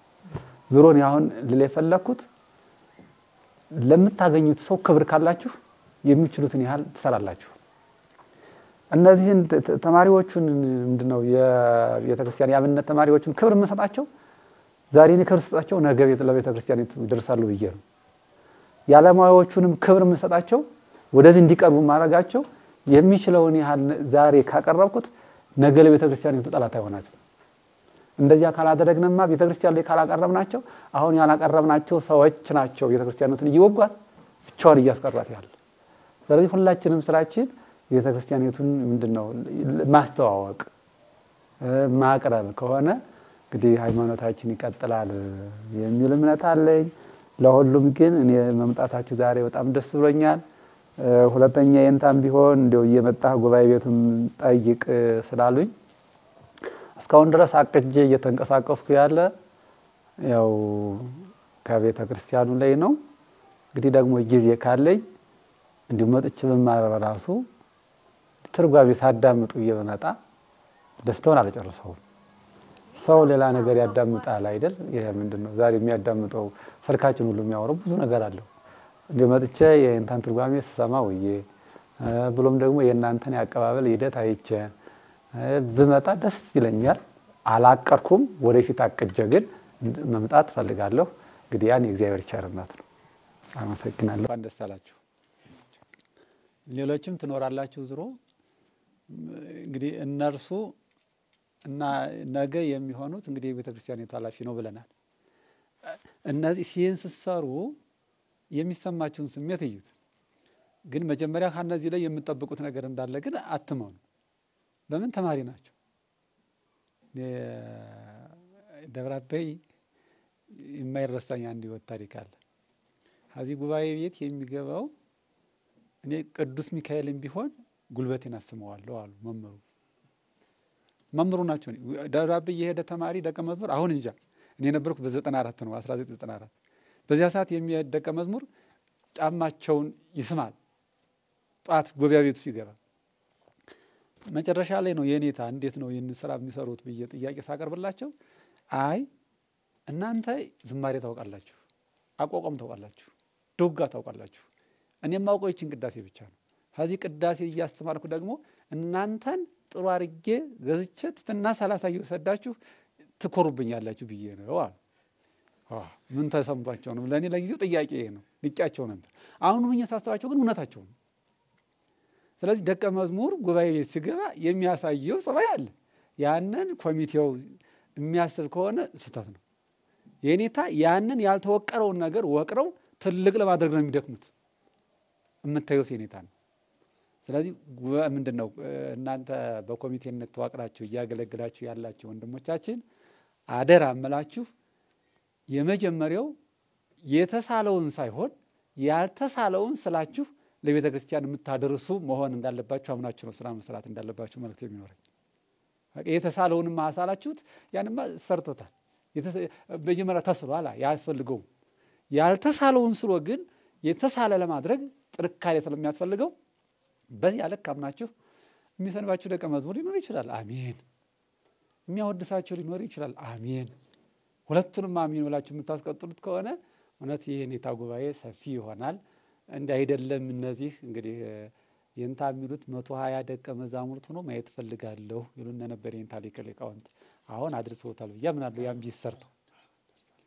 ዙሮን አሁን ልለ ፈለኩት ለምታገኙት ሰው ክብር ካላችሁ የሚችሉትን ያህል ትሰራላችሁ። እነዚህን ተማሪዎቹን ምንድነው የቤተክርስቲያን ያብነት ተማሪዎቹን ክብር መስጣቸው ዛሬ ነው ክብር መስጣቸው ነገ ለቤተክርስቲያን ይደርሳሉ ብዬ ነው። ያለማዎቹንም ክብር መስጣቸው ወደዚህ እንዲቀርቡ ማረጋቸው የሚችለውን ያህል ዛሬ ካቀረብኩት ነገ ለቤተክርስቲያን ተጠላታ ይሆናል። እንደዚያ ካላደረግንማ ቤተክርስቲያን ላይ ካላቀረብናቸው አሁን ያላቀረብናቸው ሰዎች ናቸው ቤተክርስቲያኑን እየወጓት ብቻዋን እያስቀሯት ያለ። ስለዚህ ሁላችንም ስራችን ቤተክርስቲያኑን ምንድነው ማስተዋወቅ ማቅረብ ከሆነ እንግዲህ ሃይማኖታችን ይቀጥላል የሚል እምነት አለኝ። ለሁሉም ግን እኔ መምጣታችሁ ዛሬ በጣም ደስ ብሎኛል። ሁለተኛ የንታም ቢሆን እንደው እየመጣህ ጉባኤ ቤቱን ጠይቅ ስላሉኝ እስካሁን ድረስ አቅጄ እየተንቀሳቀስኩ ያለ ያው ከቤተ ክርስቲያኑ ላይ ነው። እንግዲህ ደግሞ ጊዜ ካለኝ እንዲሁ መጥቼ በማር ራሱ ትርጓሜ ሳዳምጡ እየመጣ ደስታውን አልጨርሰውም። ሰው ሌላ ነገር ያዳምጣል አይደል? ይሄ ምንድነው ዛሬ የሚያዳምጠው ስልካችን ሁሉ የሚያወራው ብዙ ነገር አለው። እንዲሁ መጥቼ የእንታን ትርጓሜ ስሰማ ወዬ ብሎም ደግሞ የእናንተን ያቀባበል ሂደት አይቼ ብመጣ ደስ ይለኛል። አላቀርኩም፣ ወደፊት አቅጄ ግን መምጣት ፈልጋለሁ። እንግዲህ ያን የእግዚአብሔር ቸርነት ነው። አመሰግናለሁ። ደስ አላችሁ። ሌሎችም ትኖራላችሁ። ዝሮ እንግዲህ እነርሱ እና ነገ የሚሆኑት እንግዲህ የቤተክርስቲያኒቱ ኃላፊ ነው ብለናል። እነዚህ ሲንስሰሩ የሚሰማችሁን ስሜት እዩት። ግን መጀመሪያ ከነዚህ ላይ የምትጠብቁት ነገር እንዳለ ግን አትመኑ። ለምን ተማሪ ናቸው። ደብራበይ የማይረሳኝ አንድ ህይወት ታሪክ አለ። እዚህ ጉባኤ ቤት የሚገባው እኔ ቅዱስ ሚካኤልን ቢሆን ጉልበቴን አስመዋለሁ አሉ መምሩ ናቸው። ደብራበይ የሄደ ተማሪ ደቀ መዝሙር አሁን እንጃ እኔ ነበርኩ በ94 ነው 1994 በዚያ ሰዓት የሚደቀ መዝሙር ጫማቸውን ይስማል ጧት ጉባኤ ቤቱ ሲገባ። መጨረሻ ላይ ነው የኔታ እንዴት ነው ይህን ስራ የሚሰሩት ብዬ ጥያቄ ሳቀርብላቸው አይ እናንተ ዝማሬ ታውቃላችሁ፣ አቋቋም ታውቃላችሁ፣ ዶጋ ታውቃላችሁ፣ እኔ የማውቀው ይችን ቅዳሴ ብቻ ነው። ከዚህ ቅዳሴ እያስተማርኩ ደግሞ እናንተን ጥሩ አድርጌ ገዝቼ ትትና 30 እየወሰዳችሁ ትኮሩብኛላችሁ ብዬ ነው አሉ። ምን ተሰምቷቸው ነው? ለእኔ ለጊዜው ጥያቄ ነው፣ ንቄያቸው ነበር። አሁን ሁኜ ሳስባቸው ግን እውነታቸው ነው። ስለዚህ ደቀ መዝሙር ጉባኤ ቤት ሲገባ የሚያሳየው ጸባይ አለ። ያንን ኮሚቴው የሚያስብ ከሆነ ስህተት ነው። የኔታ ያንን ያልተወቀረውን ነገር ወቅረው ትልቅ ለማድረግ ነው የሚደክሙት። የምታዩት የኔታ ነው። ስለዚህ ምንድነው እናንተ በኮሚቴነት ተዋቅራችሁ እያገለግላችሁ ያላችሁ ወንድሞቻችን አደራ እምላችሁ የመጀመሪያው የተሳለውን ሳይሆን ያልተሳለውን ስላችሁ ለቤተ ክርስቲያን የምታደርሱ መሆን እንዳለባችሁ አምናችሁ ነው ስራ መስራት እንዳለባችሁ ማለት የሚኖረኝ። የተሳለውን ማሳላችሁት ያንማ ሰርቶታል። በመጀመሪያ ተስሏል ያስፈልገው። ያልተሳለውን ስሎ ግን የተሳለ ለማድረግ ጥንካሬ ስለሚያስፈልገው በዚያ ልክ አምናችሁ የሚሰንባችሁ ደቀ መዝሙር ሊኖር ይችላል። አሜን። የሚያወድሳችሁ ሊኖር ይችላል። አሜን። ሁለቱንም አሜን ብላችሁ የምታስቀጥሉት ከሆነ እውነት የኔታ ጉባኤ ሰፊ ይሆናል። እንደ አይደለም እነዚህ እንግዲህ የንታ የሚሉት 120 ደቀ መዛሙርት ሆኖ ማየት ፈልጋለሁ ይሉን ነበር የንታ ሊቃውንት። አሁን አድርሰውታል ብዬ አምናለሁ። ያን ቢሰርተው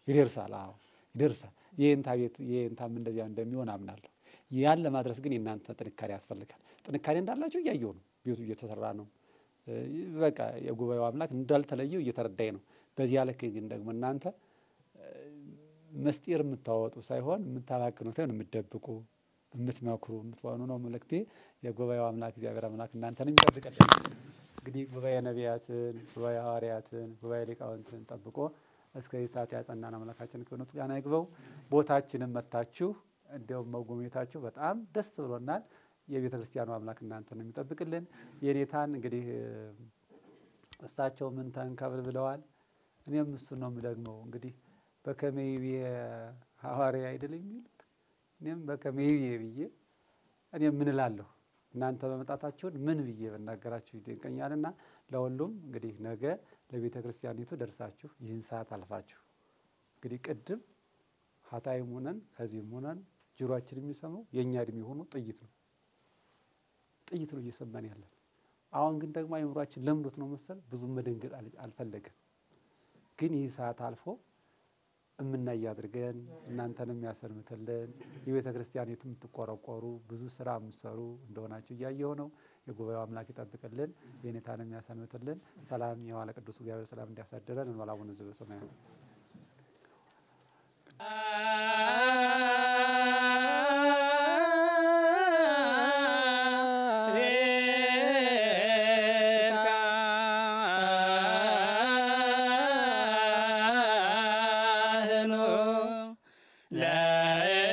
ይደርሳል። አዎ ይደርሳል። የንታም እንደዚያ እንደሚሆን አምናለሁ። ያን ለማድረስ ግን የእናንተ ጥንካሬ ያስፈልጋል። ጥንካሬ እንዳላችሁ እያየሁ ነው። ቤቱ እየተሰራ ነው። በቃ የጉባኤው አምላክ እንዳልተለየው እየተረዳኝ ነው። በዚያ ልክ ግን ደግሞ እናንተ መስጢር የምታወጡ ሳይሆን የምታባክኑ ሳይሆን የምትደብቁ የምትመክሩ የምትሆኑ ነው መልእክቴ። የጉባኤው አምላክ እግዚአብሔር አምላክ እናንተንም ይጠብቅልን። እንግዲህ ጉባኤ ነቢያትን፣ ጉባኤ ሐዋርያትን፣ ጉባኤ ሊቃውንትን ጠብቆ እስከዚህ ሰዓት ያጸናን አምላካችን ክብር ያን ይግባው። ቦታችንን መታችሁ እንዲያውም መጎብኘታችሁ በጣም ደስ ብሎናል። የቤተ ክርስቲያኑ አምላክ እናንተንም ይጠብቅልን። የኔታን እንግዲህ እሳቸው ምን ተንከብል ብለዋል። እኔም እሱን ነው የምደግመው። እንግዲህ በከመይቤ ሐዋርያ አይደለም የሚሉት እኔም በከመይቤ ብዬ እኔም ምን እላለሁ እናንተ በመጣታችሁን ምን ብዬ በናገራችሁ ይደንቀኛልና ለሁሉም እንግዲህ ነገ ለቤተ ክርስቲያኒቱ ደርሳችሁ ይህን ሰዓት አልፋችሁ እንግዲህ ቅድም ሀታይም ሆነን ከዚህም ሆነን ጆሮአችን የሚሰማው የኛ እድሜ ሆኖ ጥይት ነው እየሰማን ያለን። አሁን ግን ደግሞ አይምሯችን ለምዶት ነው መሰል ብዙ መደንገጥ አልፈለገም። ግን ይህ ሰዓት አልፎ እምናይ አድርገን እናንተንም ያሰርምትልን። የቤተ ክርስቲያኒቱ የምትቆረቆሩ ብዙ ስራ የምትሰሩ እንደሆናችሁ እያየሁ ነው። የጉባኤው አምላክ ይጠብቅልን። የኔታንም ያሰርምትልን። ሰላም የዋለ ቅዱስ እግዚአብሔር ሰላም እንዲያሳድረን እንወላቡን ዝብ ሰማያት La